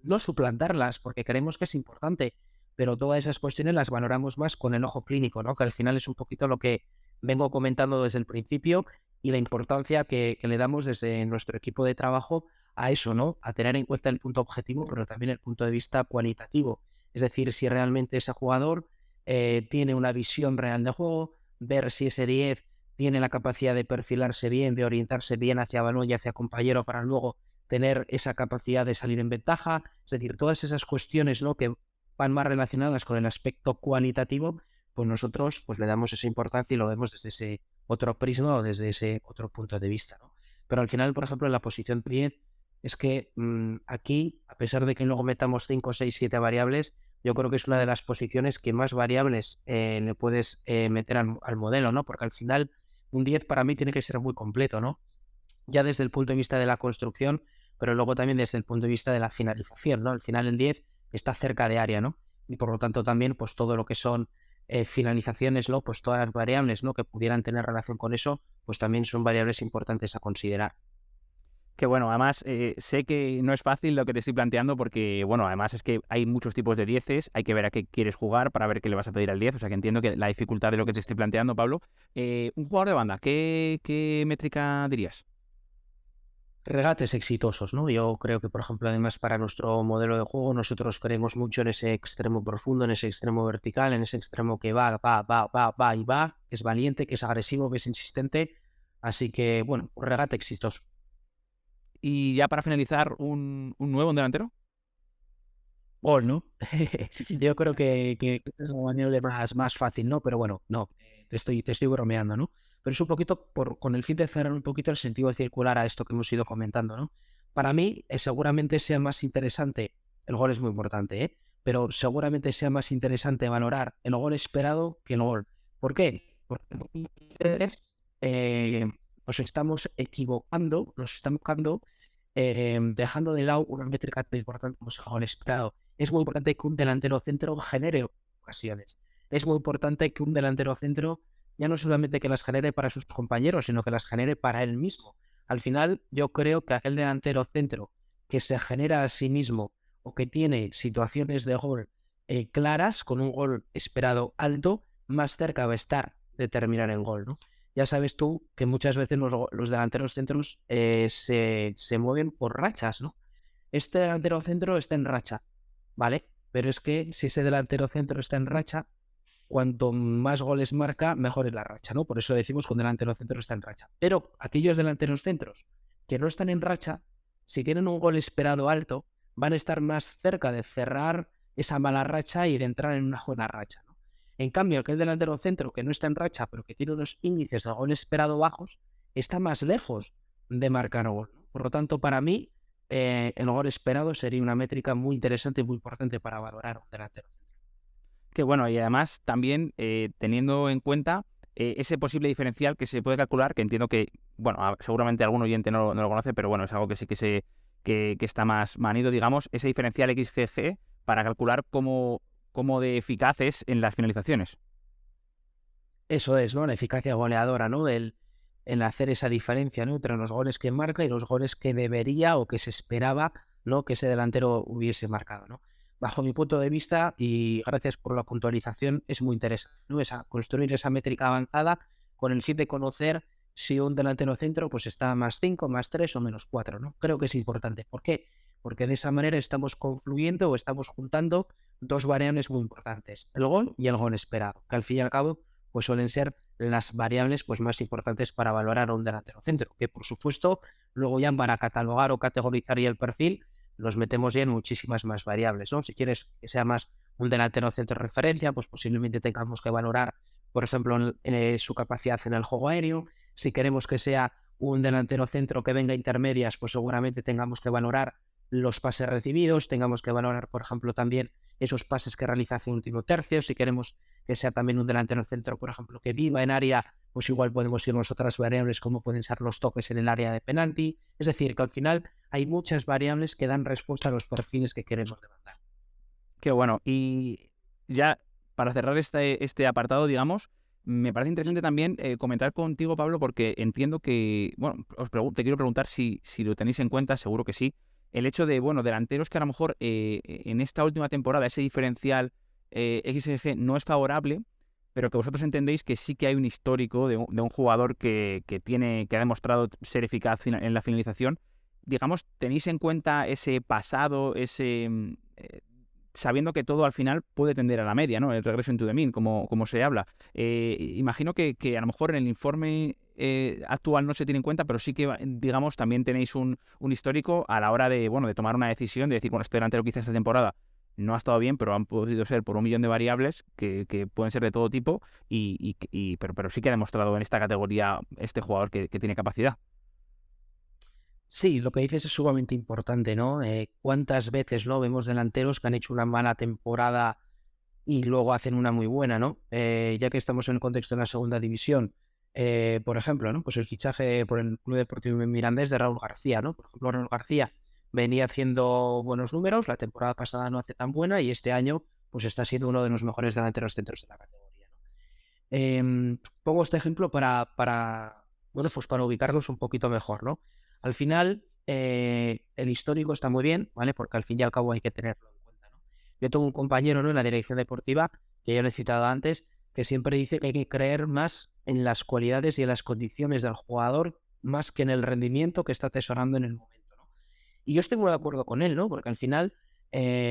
S3: no suplantarlas, porque creemos que es importante, pero todas esas cuestiones las valoramos más con el ojo clínico, ¿no?, que al final es un poquito lo que vengo comentando desde el principio y la importancia que le damos desde nuestro equipo de trabajo a eso, ¿no?, a tener en cuenta el punto objetivo, pero también el punto de vista cualitativo Es decir, si realmente ese jugador tiene una visión real de juego, ver si ese 10 tiene la capacidad de perfilarse bien, de orientarse bien hacia balón y hacia compañero para luego tener esa capacidad de salir en ventaja. Es decir, todas esas cuestiones, ¿no?, que van más relacionadas con el aspecto cualitativo, pues nosotros pues le damos esa importancia y lo vemos desde ese otro prisma o desde ese otro punto de vista, ¿no? Pero al final, por ejemplo, en la posición 10, es que aquí, a pesar de que luego metamos 5, 6, 7 variables, yo creo que es una de las posiciones que más variables le puedes meter al modelo, ¿no? Porque al final un 10 para mí tiene que ser muy completo, ¿no? Ya desde el punto de vista de la construcción, pero luego también desde el punto de vista de la finalización, ¿no? Al final el 10 está cerca de área, ¿no? Y por lo tanto también, pues todo lo que son finalizaciones, ¿no? Pues todas las variables, ¿no?, que pudieran tener relación con eso, pues también son variables importantes a considerar.
S2: Que bueno, además sé que no es fácil lo que te estoy planteando porque, bueno, además es que hay muchos tipos de dieces, hay que ver a qué quieres jugar para ver qué le vas a pedir al 10, o sea que entiendo que la dificultad de lo que te estoy planteando, Pablo. Un jugador de banda, ¿qué métrica dirías?
S3: Regates exitosos, ¿no? Yo creo que, por ejemplo, además para nuestro modelo de juego, nosotros creemos mucho en ese extremo profundo, en ese extremo vertical, en ese extremo que va y va, que es valiente, que es agresivo, que es insistente. Así que, bueno, un regate exitoso.
S2: Y ya para finalizar, un nuevo, un delantero.
S3: Gol, ¿no? Yo creo que es la maniobra más fácil, ¿no? Pero bueno, no, te estoy bromeando, ¿no? Pero es un poquito con el fin de cerrar un poquito el sentido circular a esto que hemos ido comentando, ¿no? Para mí, seguramente sea más interesante, el gol es muy importante, ¿eh? Pero seguramente sea más interesante valorar el gol esperado que el gol. ¿Por qué? Porque ustedes, nos estamos equivocando, dejando de lado una métrica tan importante como es el gol esperado. Es muy importante que un delantero centro genere ocasiones. Es muy importante que un delantero centro ya no solamente que las genere para sus compañeros, sino que las genere para él mismo. Al final, yo creo que aquel delantero centro que se genera a sí mismo o que tiene situaciones de gol claras, con un gol esperado alto, más cerca va a estar de terminar en gol, ¿no? Ya sabes tú que muchas veces los delanteros centros se mueven por rachas, ¿no? Este delantero centro está en racha, ¿vale? Pero es que si ese delantero centro está en racha, cuanto más goles marca, mejor es la racha, ¿no? Por eso decimos que un delantero centro está en racha. Pero aquellos delanteros centros que no están en racha, si tienen un gol esperado alto, van a estar más cerca de cerrar esa mala racha y de entrar en una buena racha, ¿no? En cambio, aquel delantero centro que no está en racha, pero que tiene unos índices de gol esperado bajos, está más lejos de marcar gol, ¿no? Por lo tanto, para mí, el gol esperado sería una métrica muy interesante y muy importante para valorar a un delantero.
S2: Que bueno, y además también teniendo en cuenta ese posible diferencial que se puede calcular, que entiendo que, bueno, seguramente algún oyente no lo conoce, pero bueno, es algo que sí que está más manido, digamos, ese diferencial XGC para calcular cómo de eficaz es en las finalizaciones.
S3: Eso es, ¿no? La eficacia goleadora, ¿no? El hacer esa diferencia, ¿no?, entre los goles que marca y los goles que debería o que se esperaba, ¿no?, que ese delantero hubiese marcado, ¿no? Bajo mi punto de vista, y gracias por la puntualización, es muy interesante, ¿no? Construir esa métrica avanzada con el fin de conocer si un delantero centro pues está más 5, más 3 o menos 4, ¿no? Creo que es importante. ¿Por qué? Porque de esa manera estamos confluyendo o estamos juntando dos variables muy importantes, el gol y el gol esperado, que al fin y al cabo pues suelen ser las variables pues más importantes para valorar a un delantero centro, que por supuesto luego ya para catalogar o categorizar ya el perfil los metemos ya en muchísimas más variables, ¿no? Si quieres que sea más un delantero centro de referencia, pues posiblemente tengamos que valorar, por ejemplo, su capacidad en el juego aéreo. Si queremos que sea un delantero centro que venga a intermedias, pues seguramente tengamos que valorar los pases recibidos, tengamos que valorar, por ejemplo, también esos pases que realiza hacia último tercio. Si queremos que sea también un delantero centro, por ejemplo, que viva en área, pues igual podemos irnos a otras variables como pueden ser los toques en el área de penalti. Es decir, que al final hay muchas variables que dan respuesta a los perfiles que queremos demandar.
S2: Qué bueno. Y ya para cerrar este apartado, digamos, me parece interesante también comentar contigo, Pablo, porque entiendo que, bueno, te quiero preguntar si lo tenéis en cuenta, seguro que sí, el hecho de, bueno, delanteros que a lo mejor en esta última temporada ese diferencial XG no es favorable, pero que vosotros entendéis que sí que hay un histórico de un jugador que ha demostrado ser eficaz en la finalización. Digamos, ¿tenéis en cuenta ese pasado, sabiendo que todo al final puede tender a la media, ¿no? El regreso into the mean, como se habla. Imagino que a lo mejor en el informe actual no se tiene en cuenta, pero sí que, digamos, también tenéis un histórico a la hora de, bueno, de tomar una decisión, de decir, bueno, este delantero que hice esta temporada no ha estado bien, pero han podido ser por 1 millón de variables que pueden ser de todo tipo, pero sí que ha demostrado en esta categoría este jugador que tiene capacidad.
S3: Sí, lo que dices es sumamente importante, ¿no? ¿Cuántas veces no vemos delanteros que han hecho una mala temporada y luego hacen una muy buena, ¿no? Ya que estamos en el contexto de la segunda división, por ejemplo, ¿no? Pues el fichaje por el Club Deportivo Mirandés de Raúl García, ¿no? Por ejemplo, Raúl García venía haciendo buenos números, la temporada pasada no hace tan buena y este año pues está siendo uno de los mejores delanteros centros de la categoría, ¿no? Pongo este ejemplo bueno, pues para ubicarnos un poquito mejor, ¿no? Al final, el histórico está muy bien, ¿vale? Porque al fin y al cabo hay que tenerlo en cuenta, ¿no? Yo tengo un compañero, ¿no?, en la dirección deportiva, que ya lo he citado antes, que siempre dice que hay que creer más en las cualidades y en las condiciones del jugador más que en el rendimiento que está atesorando en el momento, ¿no? Y yo estoy muy de acuerdo con él, ¿no? Porque al final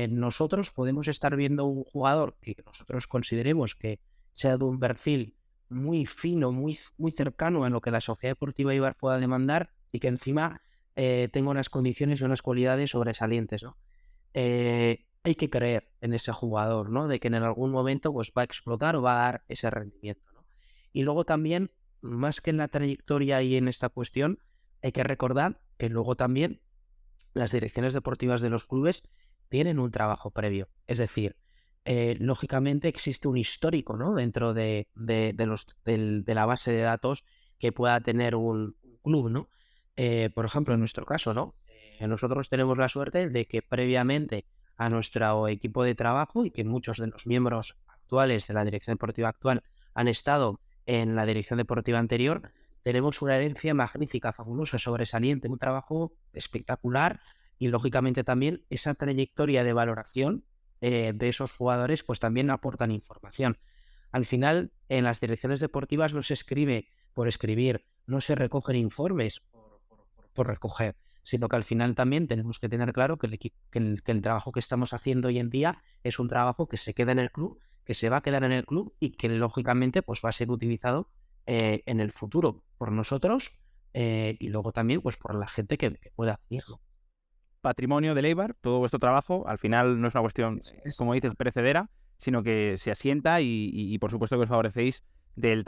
S3: nosotros podemos estar viendo un jugador que nosotros consideremos que sea de un perfil muy fino, muy cercano a lo que la sociedad deportiva Eibar pueda demandar y que encima tenga unas condiciones y unas cualidades sobresalientes, ¿no? Hay que creer en ese jugador, ¿no? De que en algún momento pues, va a explotar o va a dar ese rendimiento, ¿no? Y luego también, más que en la trayectoria y en esta cuestión, hay que recordar que luego también las direcciones deportivas de los clubes tienen un trabajo previo. Es decir, lógicamente existe un histórico, ¿no?, dentro de la base de datos que pueda tener un club, ¿no? Por ejemplo, en nuestro caso, ¿no? Nosotros tenemos la suerte de que previamente a nuestro equipo de trabajo y que muchos de los miembros actuales de la dirección deportiva actual han estado en la dirección deportiva anterior, tenemos una herencia magnífica, fabulosa, sobresaliente, un trabajo espectacular y lógicamente también esa trayectoria de valoración de esos jugadores pues también aportan información. Al final, en las direcciones deportivas no se escribe por escribir, no se recogen informes por recoger, sino que al final también tenemos que tener claro que el trabajo que estamos haciendo hoy en día es un trabajo que se queda en el club, que se va a quedar en el club y que lógicamente pues va a ser utilizado en el futuro por nosotros y luego también pues por la gente que pueda hacerlo.
S2: Patrimonio del Eibar, todo vuestro trabajo, al final no es una cuestión, como dices, perecedera, sino que se asienta y por supuesto que os favorecéis del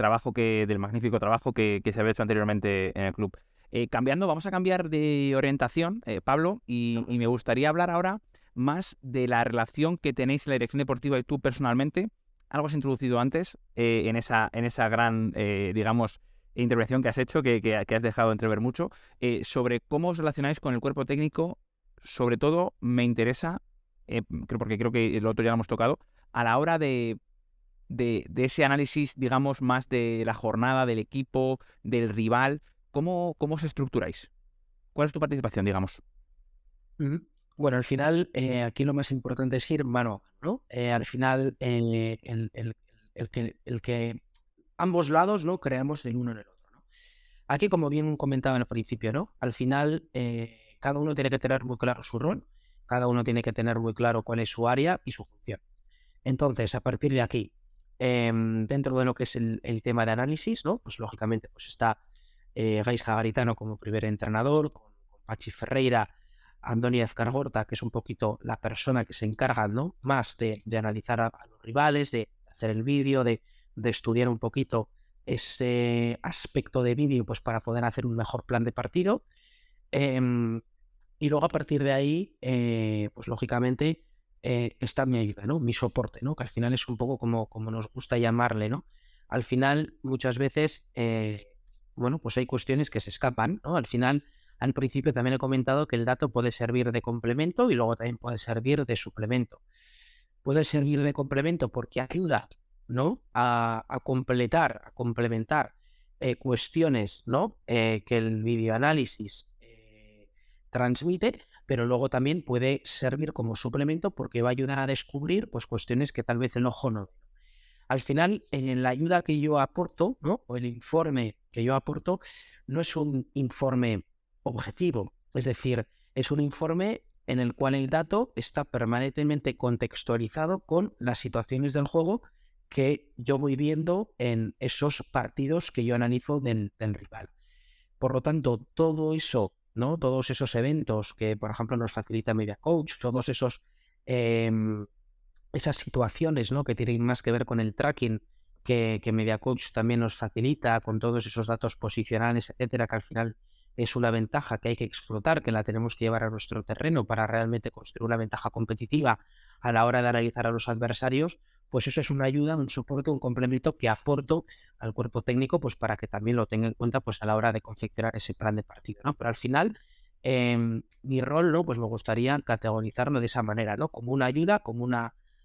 S2: magnífico trabajo que se había hecho anteriormente en el club. Vamos a cambiar de orientación, Pablo, y me gustaría hablar ahora más de la relación que tenéis en la dirección deportiva y tú personalmente. Algo has introducido antes en esa gran, digamos, intervención que has hecho, que has dejado entrever mucho, sobre cómo os relacionáis con el cuerpo técnico. Sobre todo me interesa, porque creo que el otro ya lo hemos tocado, a la hora de ese análisis, digamos, más de la jornada, del equipo, del rival, ¿cómo os estructuráis? ¿Cuál es tu participación, digamos?
S3: Bueno, al final aquí lo más importante es ir mano a mano, ¿no? Al final el que ambos lados, ¿no?, creamos el uno en el otro, ¿no? Aquí, como bien comentaba al principio, ¿no?, al final cada uno tiene que tener muy claro su rol, cada uno tiene que tener muy claro cuál es su área y su función. Entonces, a partir de aquí, dentro de lo que es el tema de análisis, ¿no?, pues lógicamente pues está Gais Garitano como primer entrenador, con Pachi Ferreira, Andoni Azcargorta, que es un poquito la persona que se encarga, ¿no?, más de analizar a los rivales, de hacer el vídeo, de estudiar un poquito ese aspecto de vídeo pues para poder hacer un mejor plan de partido. Y luego a partir de ahí, pues lógicamente está mi ayuda, ¿no?, mi soporte, ¿no?, que al final es un poco como nos gusta llamarle, ¿no? Al final, muchas veces, bueno, pues hay cuestiones que se escapan, ¿no? Al final, al principio también he comentado que el dato puede servir de complemento y luego también puede servir de suplemento. Puede servir de complemento porque ayuda, ¿no?, a complementar cuestiones, ¿no?, que el videoanálisis transmite, pero luego también puede servir como suplemento porque va a ayudar a descubrir pues cuestiones que tal vez el ojo no ve. Al final, en la ayuda que yo aporto, ¿no?, o el informe que yo aporto, no es un informe objetivo, es decir, es un informe en el cual el dato está permanentemente contextualizado con las situaciones del juego que yo voy viendo en esos partidos que yo analizo del rival. Por lo tanto, todo eso, ¿no? Todos esos eventos que, por ejemplo, nos facilita Media Coach, todos esos esas situaciones, ¿no? Que tienen más que ver con el tracking que Media Coach también nos facilita, con todos esos datos posicionales, etcétera, que al final es una ventaja que hay que explotar, que la tenemos que llevar a nuestro terreno para realmente construir una ventaja competitiva a la hora de analizar a los adversarios. Pues eso es una ayuda, un soporte, un complemento que aporto al cuerpo técnico, pues para que también lo tenga en cuenta pues a la hora de confeccionar ese plan de partido, ¿no? Pero al final, mi rol, ¿no? Pues me gustaría categorizarlo de esa manera, ¿no? Como una ayuda, como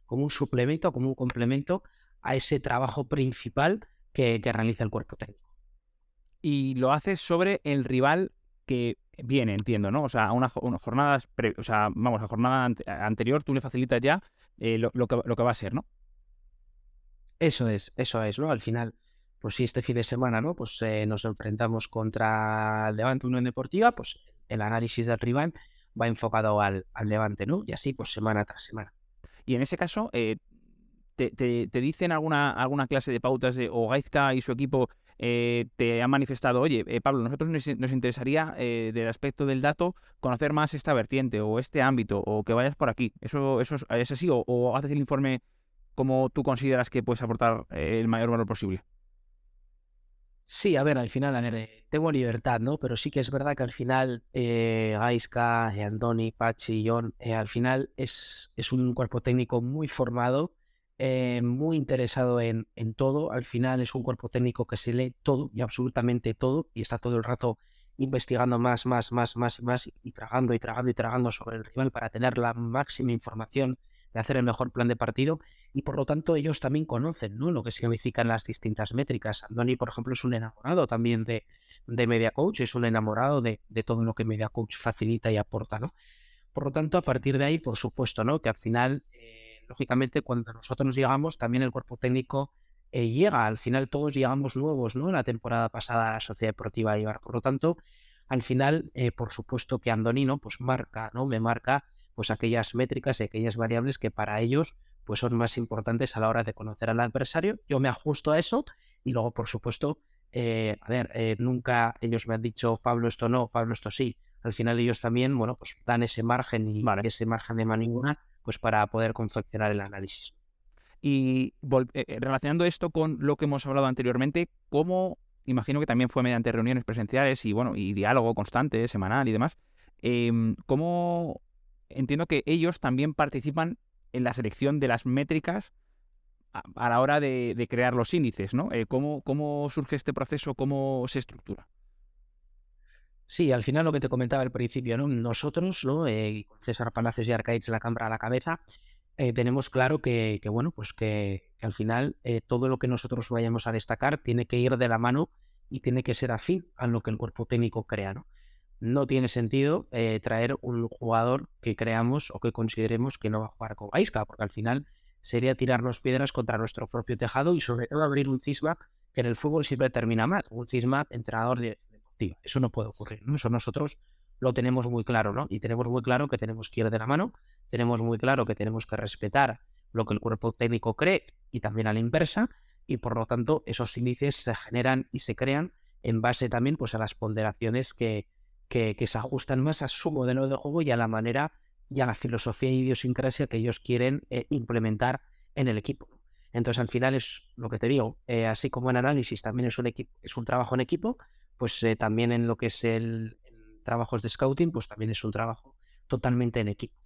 S3: un suplemento, como un complemento a ese trabajo principal que realiza el cuerpo técnico.
S2: Y lo haces sobre el rival que viene, entiendo, ¿no? O sea, a una jornada, o sea, vamos, a jornada anterior tú le facilitas ya lo que va a ser, ¿no?
S3: Eso es, ¿no? Al final, pues si este fin de semana, ¿no? Pues nos enfrentamos contra el Levante Unión Deportiva, pues el análisis del rival va enfocado al Levante, ¿no? Y así, pues semana tras semana.
S2: Y en ese caso, ¿te dicen alguna clase de pautas o Gaizka y su equipo te han manifestado, oye, Pablo, nosotros nos interesaría del aspecto del dato conocer más esta vertiente o este ámbito o que vayas por aquí? ¿Eso es así o haces el informe como tú consideras que puedes aportar el mayor valor posible?
S3: Sí, a ver, al final, tengo libertad, ¿no? Pero sí que es verdad que al final Gaizka, Andoni, Pachi, John, al final es un cuerpo técnico muy formado, muy interesado en todo. Al final es un cuerpo técnico que se lee todo y absolutamente todo y está todo el rato investigando más y más y tragando y tragando y tragando sobre el rival para tener la máxima información de hacer el mejor plan de partido y por lo tanto ellos también conocen, ¿no? Lo que significan las distintas métricas. Andoni, por ejemplo, es un enamorado también de Media Coach, es un enamorado de todo lo que Media Coach facilita y aporta, ¿no? Por lo tanto, a partir de ahí, por supuesto, ¿no? Que al final, lógicamente, cuando nosotros llegamos, también el cuerpo técnico llega. Al final todos llegamos nuevos, ¿no? La temporada pasada a la Sociedad Deportiva Eibar. Por lo tanto, al final, por supuesto que Andoni, ¿no? Pues marca, ¿no? Me marca pues aquellas métricas y aquellas variables que para ellos pues son más importantes a la hora de conocer al adversario. Yo me ajusto a eso y luego, por supuesto, nunca ellos me han dicho, Pablo, esto no, Pablo, esto sí. Al final ellos también, bueno, pues dan ese margen y
S2: Vale.
S3: ese margen de maniobra pues para poder confeccionar el análisis.
S2: Y relacionando esto con lo que hemos hablado anteriormente, ¿cómo, imagino que también fue mediante reuniones presenciales y bueno, y diálogo constante, semanal y demás, cómo entiendo que ellos también participan en la selección de las métricas a la hora de crear los índices, ¿no? ¿Cómo surge este proceso? ¿Cómo se estructura?
S3: Sí, al final lo que te comentaba al principio, ¿no? Nosotros, ¿no? Con César Palacios y Arcaiz la cámara a la cabeza, tenemos claro que bueno, pues que al final todo lo que nosotros vayamos a destacar tiene que ir de la mano y tiene que ser afín a lo que el cuerpo técnico crea, ¿no? No tiene sentido traer un jugador que creamos o que consideremos que no va a jugar con Gaizka, porque al final sería tirarnos piedras contra nuestro propio tejado y sobre todo abrir un cisma que en el fútbol siempre termina mal, un cisma entrenador deportivo. Eso no puede ocurrir, ¿no? Eso nosotros lo tenemos muy claro, ¿no? Y tenemos muy claro que tenemos que ir de la mano, tenemos muy claro que tenemos que respetar lo que el cuerpo técnico cree y también a la inversa, y por lo tanto esos índices se generan y se crean en base también pues a las ponderaciones que se ajustan más a su modelo de juego y a la manera y a la filosofía y idiosincrasia que ellos quieren implementar en el equipo. Entonces, al final es lo que te digo, así como en análisis también es un equipo, es un trabajo en equipo, pues también en lo que es el trabajos de scouting, pues también es un trabajo totalmente en equipo.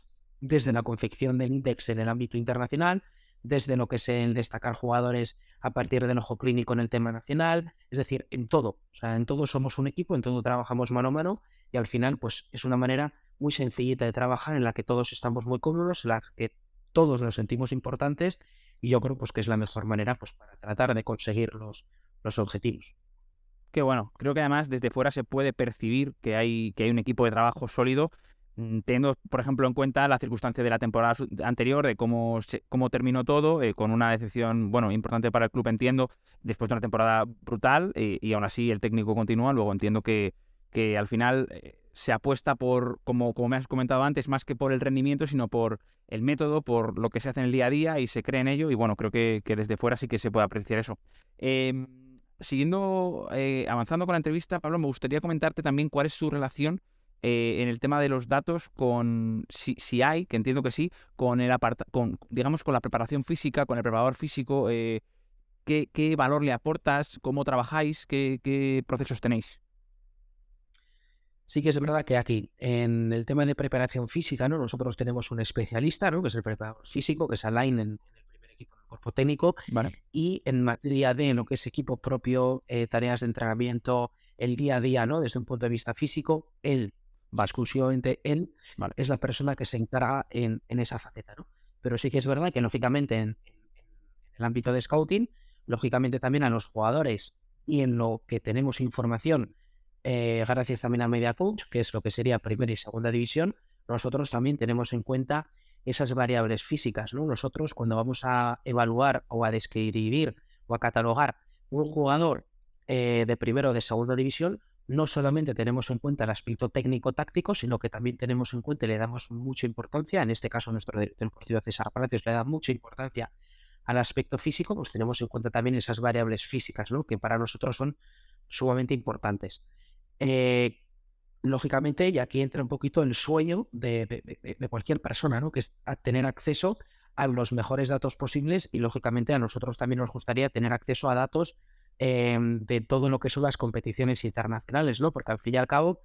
S3: Desde la confección del index en el ámbito internacional, desde lo que es el destacar jugadores a partir del ojo clínico en el tema nacional, es decir, en todo, o sea, en todo somos un equipo, en todo trabajamos mano a mano y al final pues es una manera muy sencillita de trabajar en la que todos estamos muy cómodos, en la que todos nos sentimos importantes y yo creo pues que es la mejor manera pues para tratar de conseguir los objetivos.
S2: Que bueno, creo que además desde fuera se puede percibir que hay un equipo de trabajo sólido, teniendo, por ejemplo, en cuenta la circunstancia de la temporada anterior, de cómo terminó todo, con una decepción, bueno, importante para el club, entiendo, después de una temporada brutal, y aún así el técnico continúa. Luego entiendo que al final se apuesta por, como me has comentado antes, más que por el rendimiento, sino por el método, por lo que se hace en el día a día y se cree en ello. Y bueno, creo que desde fuera sí que se puede apreciar eso. Siguiendo, avanzando con la entrevista, Pablo, me gustaría comentarte también cuál es su relación en el tema de los datos con, si hay, que entiendo que sí, con digamos, con la preparación física, con el preparador físico. ¿Qué valor le aportas? ¿Cómo trabajáis? ¿Qué procesos tenéis?
S3: Sí que es verdad que aquí, en el tema de preparación física, ¿no? Nosotros tenemos un especialista, ¿no? Que es el preparador físico, que es Alain en el primer equipo del cuerpo técnico,
S2: Vale.
S3: y en materia de lo que es equipo propio, tareas de entrenamiento, el día a día, ¿no? Desde un punto de vista físico, exclusivamente él,
S2: Vale.
S3: es la persona que se encarga en esa faceta, ¿no? Pero sí que es verdad que, lógicamente, en el ámbito de scouting, lógicamente también a los jugadores y en lo que tenemos información, gracias también a Media Coach, que es lo que sería primera y segunda división, nosotros también tenemos en cuenta esas variables físicas, ¿no? Nosotros, cuando vamos a evaluar o a describir o a catalogar un jugador de primera o de segunda división, no solamente tenemos en cuenta el aspecto técnico-táctico, sino que también tenemos en cuenta y le damos mucha importancia, en este caso nuestro director deportivo César Palacios le da mucha importancia al aspecto físico, pues tenemos en cuenta también esas variables físicas, ¿no? Que para nosotros son sumamente importantes. Eh, Lógicamente, y aquí entra un poquito el sueño de cualquier persona, ¿no? Que es tener acceso a los mejores datos posibles y, lógicamente, a nosotros también nos gustaría tener acceso a datos de todo lo que son las competiciones internacionales, ¿no? Porque al fin y al cabo,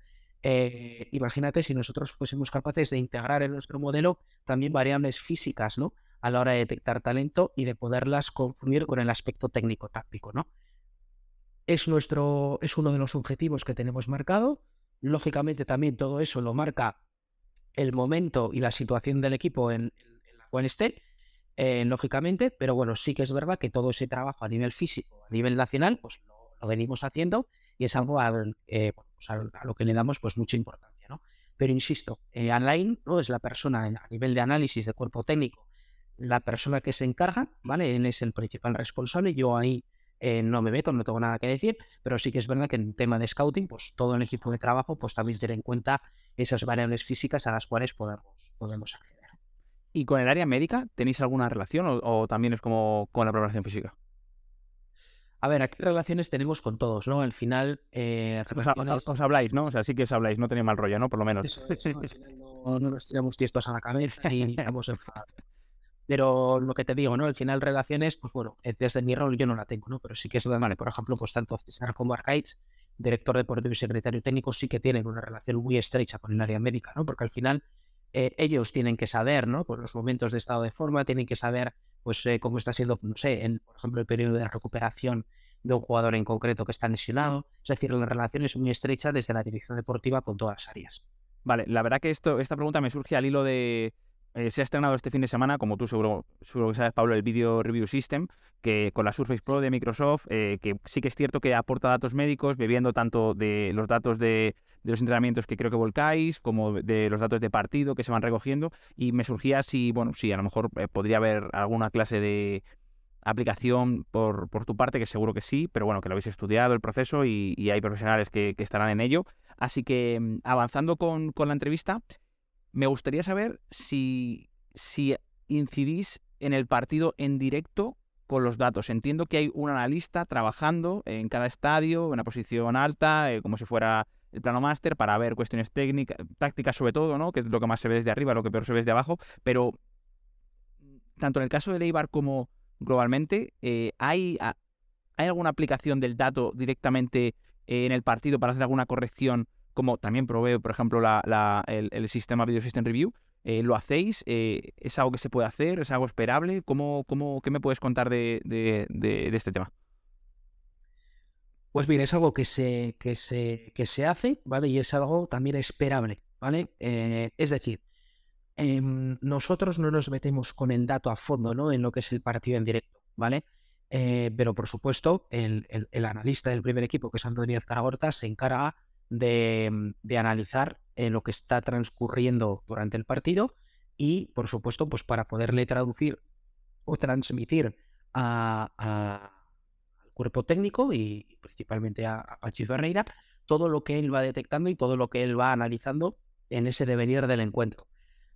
S3: imagínate si nosotros fuésemos capaces de integrar en nuestro modelo también variables físicas, ¿no? A la hora de detectar talento y de poderlas confluir con el aspecto técnico-táctico, ¿no? Es uno de los objetivos que tenemos marcado. Lógicamente también todo eso lo marca el momento y la situación del equipo en la cual esté, lógicamente, pero bueno, sí que es verdad que todo ese trabajo a nivel físico, a nivel nacional, pues lo venimos haciendo y es algo bueno, pues a lo que le damos pues mucha importancia, ¿no? Pero insisto, Alain, ¿no? Es la persona a nivel de análisis de cuerpo técnico, la persona que se encarga, ¿vale? Él es el principal responsable, yo ahí no me meto, no tengo nada que decir, pero sí que es verdad que en tema de scouting, pues todo el equipo de trabajo pues también tiene en cuenta esas variables físicas a las cuales podemos acceder.
S2: ¿Y con el área médica tenéis alguna relación o también es como con la preparación física?
S3: A ver, aquí relaciones tenemos con todos, ¿no? Al final, relaciones...
S2: Os habláis, ¿no? O sea, sí que os habláis, no tenéis mal rollo, ¿no? Por lo menos.
S3: Eso es, ¿no? Al final no nos tiramos tiestos a la cabeza y estamos enfadados. Pero lo que te digo, ¿no? Al final relaciones, pues bueno, desde mi rol yo no la tengo, ¿no? Pero sí que es vale, por ejemplo, pues tanto César como Arcaiz, director deportivo y secretario técnico, sí que tienen una relación muy estrecha con el área médica, ¿no? Porque al final ellos tienen que saber, ¿no? Pues los momentos de estado de forma, tienen que saber, pues cómo está siendo, no sé, por ejemplo, el periodo de recuperación de un jugador en concreto que está lesionado. Es decir, la relación es muy estrecha desde la dirección deportiva con todas las áreas.
S2: Vale, la verdad que esta pregunta me surge al hilo de... se ha estrenado este fin de semana, como tú seguro que sabes, Pablo, el Video Review System, que con la Surface Pro de Microsoft, que sí que es cierto que aporta datos médicos, bebiendo tanto de los datos de los entrenamientos que creo que volcáis, como de los datos de partido que se van recogiendo, y me surgía si, bueno, si a lo mejor podría haber alguna clase de aplicación por tu parte, que seguro que sí, pero bueno, que lo habéis estudiado el proceso y hay profesionales que estarán en ello. Así que avanzando con la entrevista, me gustaría saber si incidís en el partido en directo con los datos. Entiendo que hay un analista trabajando en cada estadio, en una posición alta, como si fuera el plano máster, para ver cuestiones tácticas sobre todo, ¿no? Que es lo que más se ve desde arriba, lo que peor se ve desde abajo, pero tanto en el caso de Eibar como globalmente, ¿hay alguna aplicación del dato directamente en el partido para hacer alguna corrección, como también provee, por ejemplo, el sistema Video System Review? ¿Lo hacéis? ¿Es algo que se puede hacer? ¿Es algo esperable? ¿Qué me puedes contar de este tema?
S3: Pues bien, es algo que se hace, ¿vale? Y es algo también esperable, ¿vale? Es decir, nosotros no nos metemos con el dato a fondo, ¿no? En lo que es el partido en directo, ¿vale? Pero por supuesto, el analista del primer equipo, que es Antonio Azcaragorta, se encarga de analizar lo que está transcurriendo durante el partido y, por supuesto, pues para poderle traducir o transmitir al cuerpo técnico y principalmente a Pachi Ferreira, todo lo que él va detectando y todo lo que él va analizando en ese devenir del encuentro,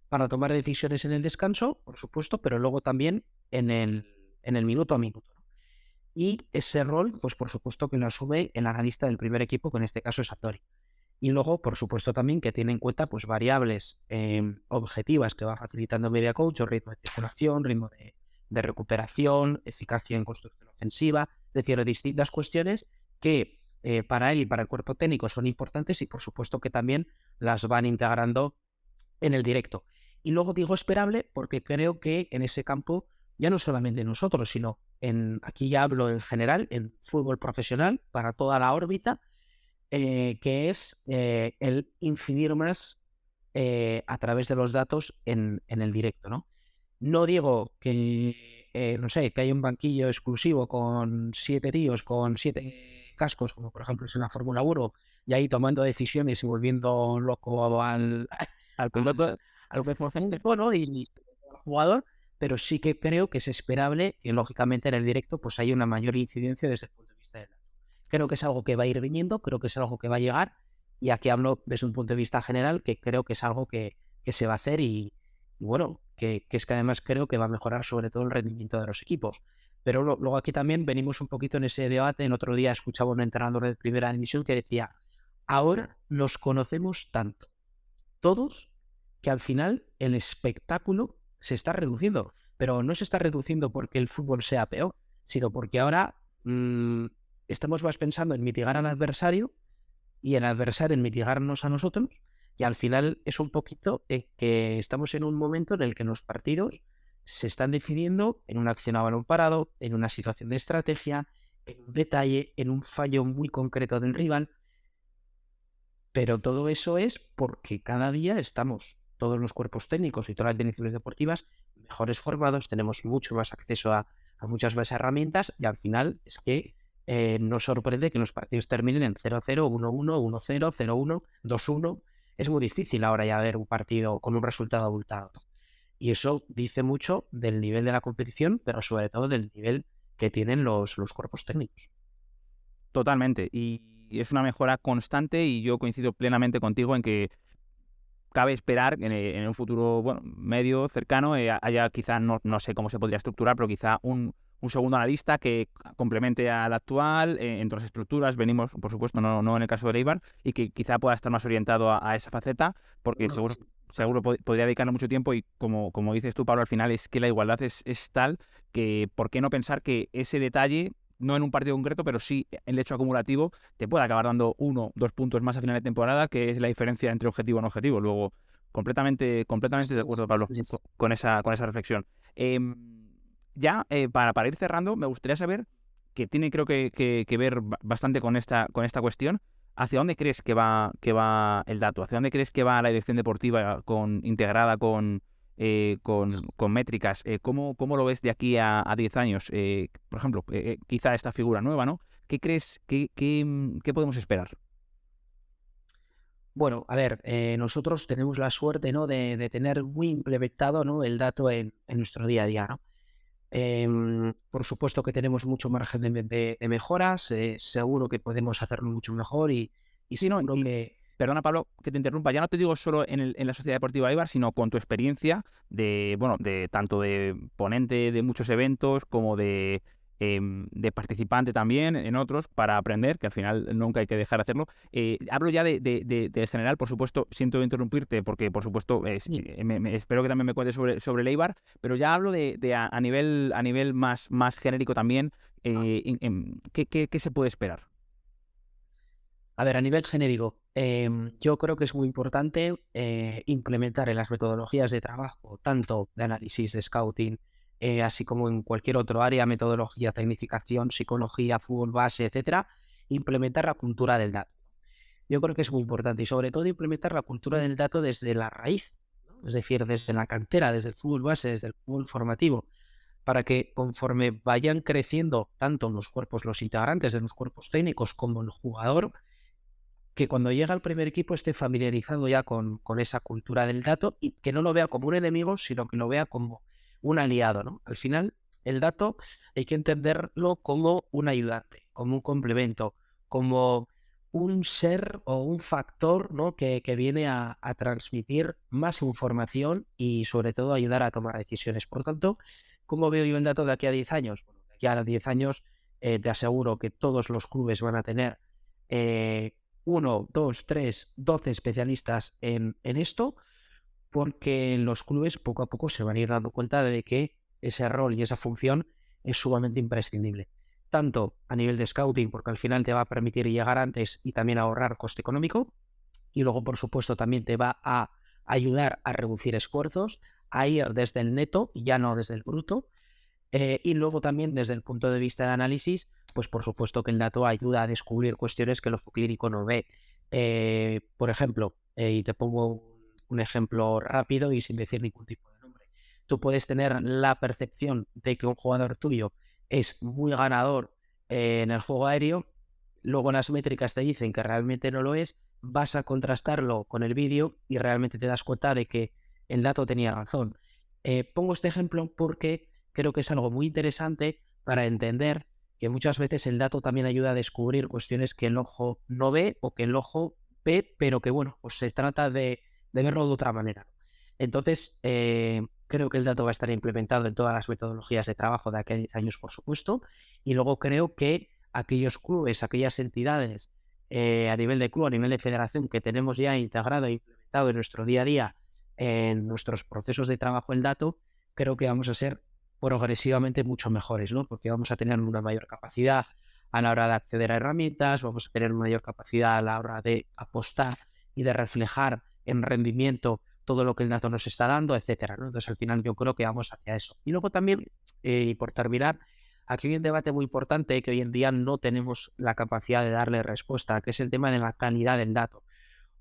S3: para tomar decisiones en el descanso, por supuesto, pero luego también en el minuto a minuto, ¿no? Y ese rol, pues por supuesto que lo asume el analista del primer equipo, que en este caso es Satori. Y luego, por supuesto, también que tiene en cuenta pues variables objetivas que va facilitando Media Coach, o ritmo de circulación, ritmo de recuperación, eficacia en construcción ofensiva, es decir, distintas cuestiones que para él y para el cuerpo técnico son importantes y por supuesto que también las van integrando en el directo. Y luego digo esperable porque creo que en ese campo, ya no solamente nosotros, sino aquí ya hablo en general, en fútbol profesional, para toda la órbita, que es el incidir más a través de los datos en el directo, ¿no? No digo que, no sé, que hay un banquillo exclusivo con 7 tíos, con 7 cascos, como por ejemplo es en la Fórmula 1, y ahí tomando decisiones y volviendo loco
S2: Al piloto,
S3: al juego, ¿no? Y al jugador, pero sí que creo que es esperable que lógicamente en el directo pues haya una mayor incidencia desde el punto de vista del dato. Creo que es algo que va a ir viniendo, creo que es algo que va a llegar, y aquí hablo desde un punto de vista general, que creo que es algo que se va a hacer y bueno, que es que además creo que va a mejorar sobre todo el rendimiento de los equipos. Pero luego aquí también venimos un poquito en ese debate. En otro día escuchaba a un entrenador de primera división que decía, ahora nos conocemos tanto, todos, que al final el espectáculo se está reduciendo. Pero no se está reduciendo porque el fútbol sea peor, sino porque ahora estamos más pensando en mitigar al adversario y el adversario en mitigarnos a nosotros. Y al final es un poquito que estamos en un momento en el que los partidos se están decidiendo en una acción a balón parado, en una situación de estrategia, en un detalle, en un fallo muy concreto del rival. Pero todo eso es porque cada día estamos, todos los cuerpos técnicos y todas las direcciones deportivas, mejores formados, tenemos mucho más acceso a muchas más herramientas y al final es que nos sorprende que los partidos terminen en 0-0, 1-1, 1-0, 0-1, 2-1. Es muy difícil ahora ya ver un partido con un resultado abultado. Y eso dice mucho del nivel de la competición, pero sobre todo del nivel que tienen los cuerpos técnicos.
S2: totalmente. Y es una mejora constante y yo coincido plenamente contigo en que cabe esperar que en un futuro bueno, medio, cercano, haya quizá, no sé cómo se podría estructurar, pero quizá un segundo analista que complemente al actual en otras estructuras. Venimos, por supuesto, no en el caso de Eibar, y que quizá pueda estar más orientado a esa faceta, porque seguro podría dedicarle mucho tiempo y como dices tú, Pablo, al final es que la igualdad es tal que ¿por qué no pensar que ese detalle, no en un partido concreto, pero sí en el hecho acumulativo, te puede acabar dando 1-2 puntos más a final de temporada, que es la diferencia entre objetivo y no objetivo? Luego, completamente de acuerdo, Pablo, con esa reflexión. Para ir cerrando, me gustaría saber, que tiene creo que ver bastante con esta cuestión, ¿hacia dónde crees que va el dato? ¿Hacia dónde crees que va la dirección deportiva integrada con métricas? ¿Cómo lo ves de aquí a 10 años? Por ejemplo, quizá esta figura nueva, ¿no? ¿Qué crees? ¿Qué podemos esperar?
S3: Bueno, a ver, nosotros tenemos la suerte, ¿no? de tener muy implementado, ¿no? el dato en nuestro día a día, ¿no? Por supuesto que tenemos mucho margen de mejoras, seguro que podemos hacerlo mucho mejor y
S2: Sí, no,
S3: seguro que...
S2: perdona, Pablo, que te interrumpa. Ya no te digo solo en la Sociedad Deportiva Eibar, sino con tu experiencia de tanto de ponente de muchos eventos como de participante también en otros, para aprender, que al final nunca hay que dejar de hacerlo. Hablo ya del general, por supuesto. Siento interrumpirte porque, por supuesto, espero que también me cuentes sobre el Eibar, pero ya hablo a nivel más genérico también. ¿Qué se puede esperar?
S3: A ver, a nivel genérico, yo creo que es muy importante implementar en las metodologías de trabajo, tanto de análisis, de scouting, así como en cualquier otro área, metodología, tecnificación, psicología, fútbol base, etcétera, implementar la cultura del dato. Yo creo que es muy importante y sobre todo implementar la cultura del dato desde la raíz, ¿no? Es decir, desde la cantera, desde el fútbol base, desde el fútbol formativo, para que conforme vayan creciendo tanto los cuerpos, los integrantes de los cuerpos técnicos como el jugador, que cuando llega al primer equipo esté familiarizado ya con esa cultura del dato y que no lo vea como un enemigo, sino que lo vea como un aliado, ¿no? Al final, el dato hay que entenderlo como un ayudante, como un complemento, como un ser o un factor, ¿no? que viene a transmitir más información y sobre todo ayudar a tomar decisiones. Por tanto, ¿cómo veo yo el dato de aquí a 10 años? Bueno, de aquí a 10 años te aseguro que todos los clubes van a tener 1, 2, 3, 12 especialistas en esto, porque los clubes poco a poco se van a ir dando cuenta de que ese rol y esa función es sumamente imprescindible. Tanto a nivel de scouting, porque al final te va a permitir llegar antes y también ahorrar coste económico, y luego, por supuesto, también te va a ayudar a reducir esfuerzos, a ir desde el neto, ya no desde el bruto, y luego también desde el punto de vista de análisis, pues por supuesto que el dato ayuda a descubrir cuestiones que el ojo clínico no ve. Por ejemplo, y te pongo un ejemplo rápido y sin decir ningún tipo de nombre. Tú puedes tener la percepción de que un jugador tuyo es muy ganador en el juego aéreo, luego las métricas te dicen que realmente no lo es, vas a contrastarlo con el vídeo y realmente te das cuenta de que el dato tenía razón. Pongo este ejemplo porque creo que es algo muy interesante para entender que muchas veces el dato también ayuda a descubrir cuestiones que el ojo no ve o que el ojo ve, pero que bueno, pues se trata de verlo de otra manera. Entonces, creo que el dato va a estar implementado en todas las metodologías de trabajo de aquí a 10 años, por supuesto, y luego creo que aquellos clubes, aquellas entidades a nivel de club, a nivel de federación que tenemos ya integrado e implementado en nuestro día a día, en nuestros procesos de trabajo el dato, creo que vamos a ser progresivamente mucho mejores, ¿no? Porque vamos a tener una mayor capacidad a la hora de acceder a herramientas, vamos a tener una mayor capacidad a la hora de apostar y de reflejar en rendimiento todo lo que el dato nos está dando, etcétera, ¿no? Entonces, al final yo creo que vamos hacia eso. Y luego también, y por terminar, aquí hay un debate muy importante que hoy en día no tenemos la capacidad de darle respuesta, que es el tema de la calidad del dato.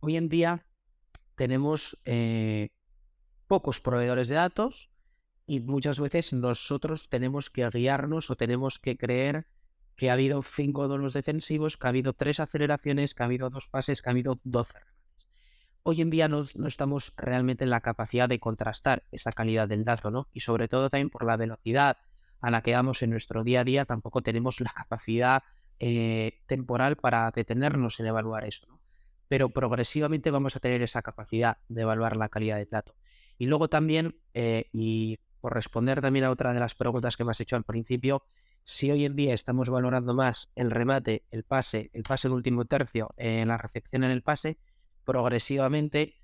S3: Hoy en día tenemos pocos proveedores de datos y muchas veces nosotros tenemos que guiarnos o tenemos que creer que ha habido 5 donos defensivos, que ha habido 3 aceleraciones, que ha habido 2 pases, que ha habido 12 remates. Hoy en día no estamos realmente en la capacidad de contrastar esa calidad del dato, ¿no? Y sobre todo también por la velocidad a la que vamos en nuestro día a día, tampoco tenemos la capacidad temporal para detenernos en evaluar eso, ¿no? Pero progresivamente vamos a tener esa capacidad de evaluar la calidad del dato. Y luego también, y por responder también a otra de las preguntas que me has hecho al principio, si hoy en día estamos valorando más el remate, el pase de último tercio, la recepción en el pase, progresivamente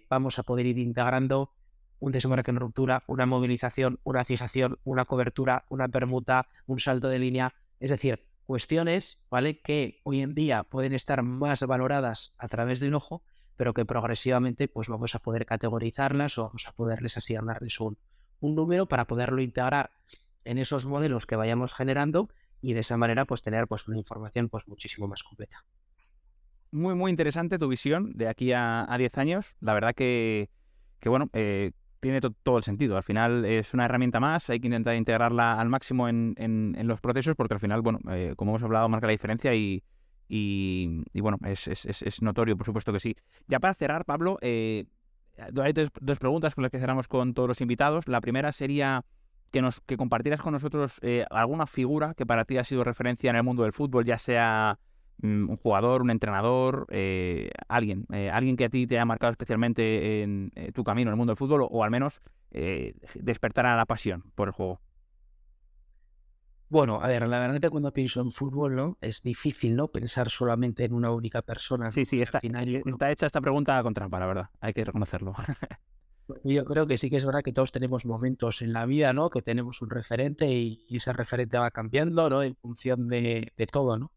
S3: vamos a poder ir integrando un desmarque en ruptura, una movilización, una fijación, una cobertura, una permuta, un salto de línea, es decir, cuestiones, ¿vale?, que hoy en día pueden estar más valoradas a través de un ojo, pero que progresivamente pues vamos a poder categorizarlas o vamos a poderles asignarles un número para poderlo integrar en esos modelos que vayamos generando y de esa manera pues tener pues una información pues muchísimo más completa.
S2: Muy, muy interesante tu visión de aquí a 10 años. La verdad que bueno, tiene todo el sentido. Al final es una herramienta más, hay que intentar integrarla al máximo en los procesos porque al final, bueno, como hemos hablado, marca la diferencia y bueno, es notorio, por supuesto que sí. Ya para cerrar, Pablo, hay dos preguntas con las que cerramos con todos los invitados. La primera sería que compartieras con nosotros alguna figura que para ti ha sido referencia en el mundo del fútbol, ya sea un jugador, un entrenador, alguien que a ti te ha marcado especialmente en tu camino en el mundo del fútbol o al menos despertará la pasión por el juego.
S3: Bueno, a ver, la verdad que cuando pienso en fútbol, ¿no? Es difícil, ¿no?, pensar solamente en una única persona, ¿no?
S2: Sí,
S3: Porque al
S2: está
S3: final
S2: está hecha esta pregunta con trampa, la verdad, hay que reconocerlo.
S3: yo creo que sí que es verdad que todos tenemos momentos en la vida, ¿no?, que tenemos un referente y ese referente va cambiando, ¿no?, en función de todo, ¿no?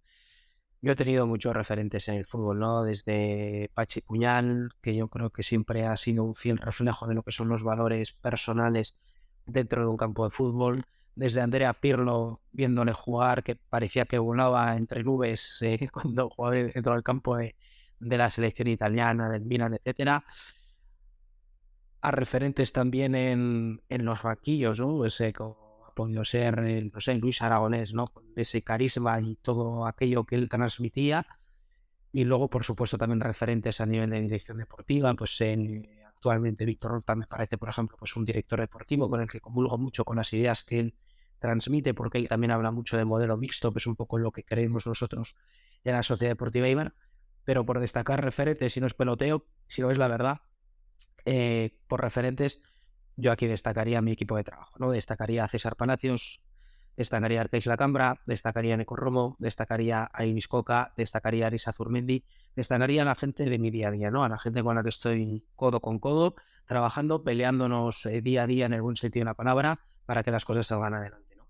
S3: Yo he tenido muchos referentes en el fútbol, ¿no? Desde Pachi Puñal, que yo creo que siempre ha sido un fiel reflejo de lo que son los valores personales dentro de un campo de fútbol. Desde Andrea Pirlo, viéndole jugar, que parecía que volaba entre nubes cuando jugaba en el centro del campo de la selección italiana, del Milan, etcétera. A referentes también en los banquillos, ¿no? Como ha podido ser, no sé, Luis Aragonés, ¿no? Con ese carisma y todo aquello que él transmitía. Y luego, por supuesto, también referentes a nivel de dirección deportiva, pues actualmente Víctor Horta me parece, por ejemplo, pues un director deportivo con el que comulgo mucho con las ideas que él transmite, porque él también habla mucho de modelo mixto, que es un poco lo que creemos nosotros en la Sociedad Deportiva Eibar, pero por destacar referentes, si no es peloteo, si no es la verdad, por referentes, yo aquí destacaría mi equipo de trabajo, ¿no? Destacaría a César Palacios, destacaría a Arcais Lacambra, destacaría a Nico Romo, destacaría a Ibis Coca, destacaría a Arisa Zurmendi, destacaría a la gente de mi día a día, ¿no? A la gente con la que estoy codo con codo, trabajando, peleándonos día a día en el buen sentido de la palabra para que las cosas salgan adelante, ¿no?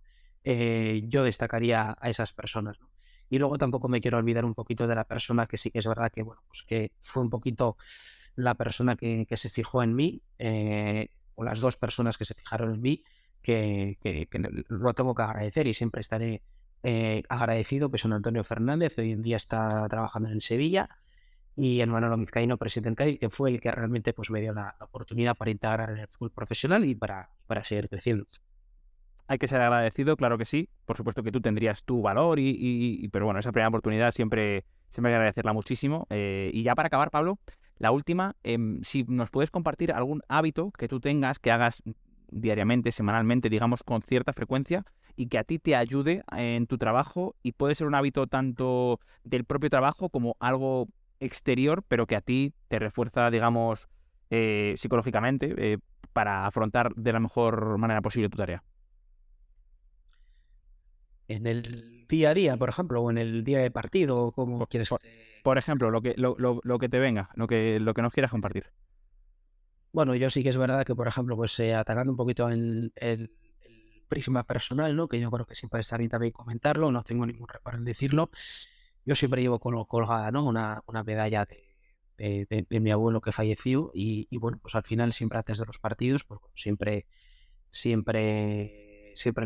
S3: Yo destacaría a esas personas, ¿no? Y luego tampoco me quiero olvidar un poquito de la persona que sí que es verdad que, bueno, pues que fue un poquito la persona que se fijó en mí, o las dos personas que se fijaron en mí, que lo tengo que agradecer y siempre estaré agradecido, que son Antonio Fernández, hoy en día está trabajando en Sevilla, y en Manolo Vizcaíno, presidente en Cádiz, que fue el que realmente pues, me dio la oportunidad para integrar en el fútbol profesional y para seguir creciendo.
S2: Hay que ser agradecido, claro que sí. Por supuesto que tú tendrías tu valor, pero bueno, esa primera oportunidad siempre hay que agradecerla muchísimo. Y ya para acabar, Pablo, la última, si nos puedes compartir algún hábito que tú tengas, que hagas diariamente, semanalmente, digamos, con cierta frecuencia y que a ti te ayude en tu trabajo, y puede ser un hábito tanto del propio trabajo como algo exterior, pero que a ti te refuerza, digamos, psicológicamente, para afrontar de la mejor manera posible tu tarea.
S3: En el día a día, por ejemplo, o en el día de partido, ¿cómo quieres que te...
S2: Por ejemplo, lo que te venga, lo que nos quieras compartir.
S3: Bueno, yo sí que es verdad que, por ejemplo, pues atacando un poquito el prisma personal, ¿no? Que yo creo que siempre está bien también comentarlo, no tengo ningún reparo en decirlo. Yo siempre llevo colgada, ¿no? Una medalla de mi abuelo que falleció y bueno, pues al final siempre antes de los partidos, pues bueno, siempre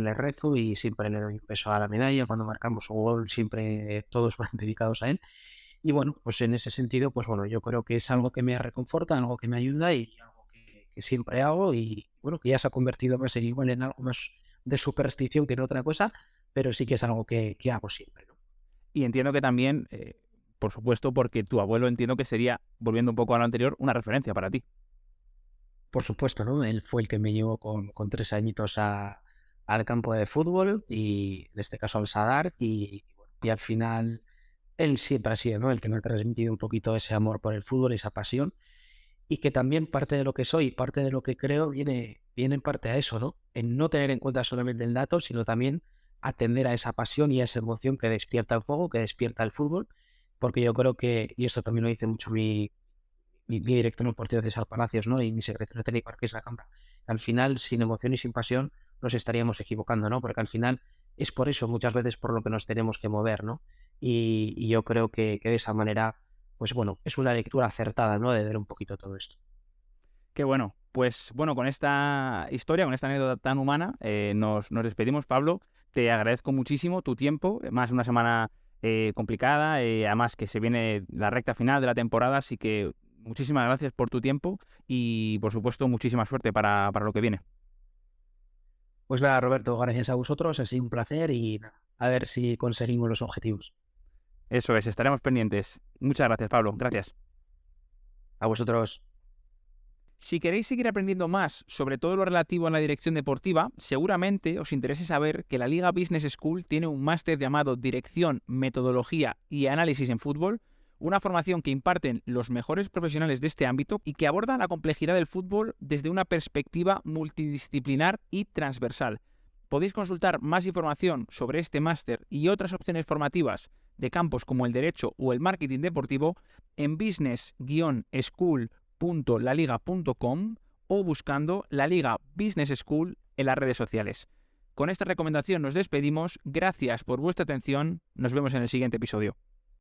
S3: le rezo y siempre le doy un beso a la medalla. Cuando marcamos un gol, siempre todos van dedicados a él. Y bueno, pues en ese sentido, pues bueno, yo creo que es algo que me reconforta, algo que me ayuda y algo que siempre hago y bueno, que ya se ha convertido más igual en algo más de superstición que en otra cosa, pero sí que es algo que hago siempre, ¿no?
S2: Y entiendo que también, por supuesto, porque tu abuelo entiendo que sería, volviendo un poco a lo anterior, una referencia para ti.
S3: Por supuesto, ¿no? Él fue el que me llevó con 3 añitos al campo de fútbol y en este caso al Sadar y al final él siempre ha sido, ¿no? El que me ha transmitido un poquito ese amor por el fútbol, esa pasión y que también parte de lo que soy, parte de lo que creo viene en parte a eso, ¿no? En no tener en cuenta solamente el dato, sino también atender a esa pasión y a esa emoción que despierta el juego, que despierta el fútbol, porque yo creo que, y esto también lo dice mucho mi director deportivo César Palacios, ¿no? Y mi secretario técnico Arqués Lacambra. Al final, sin emoción y sin pasión, nos estaríamos equivocando, ¿no? Porque al final es por eso muchas veces por lo que nos tenemos que mover, ¿no? Y yo creo que de esa manera, pues bueno, es una lectura acertada, ¿no? De ver un poquito todo esto.
S2: Qué bueno. Pues bueno, con esta historia, con esta anécdota tan humana, nos despedimos, Pablo. Te agradezco muchísimo tu tiempo, más una semana complicada, además que se viene la recta final de la temporada, así que muchísimas gracias por tu tiempo y, por supuesto, muchísima suerte para lo que viene.
S3: Pues nada, Roberto, gracias a vosotros, ha sido un placer y nada, a ver si conseguimos los objetivos.
S2: Eso es, estaremos pendientes. Muchas gracias, Pablo. Gracias.
S3: A vosotros.
S2: Si queréis seguir aprendiendo más sobre todo lo relativo a la dirección deportiva, seguramente os interese saber que la Liga Business School tiene un máster llamado Dirección, Metodología y Análisis en Fútbol, una formación que imparten los mejores profesionales de este ámbito y que aborda la complejidad del fútbol desde una perspectiva multidisciplinar y transversal. Podéis consultar más información sobre este máster y otras opciones formativas de campos como el derecho o el marketing deportivo en business-school.laliga.com o buscando la Liga Business School en las redes sociales. Con esta recomendación nos despedimos. Gracias por vuestra atención. Nos vemos en el siguiente episodio.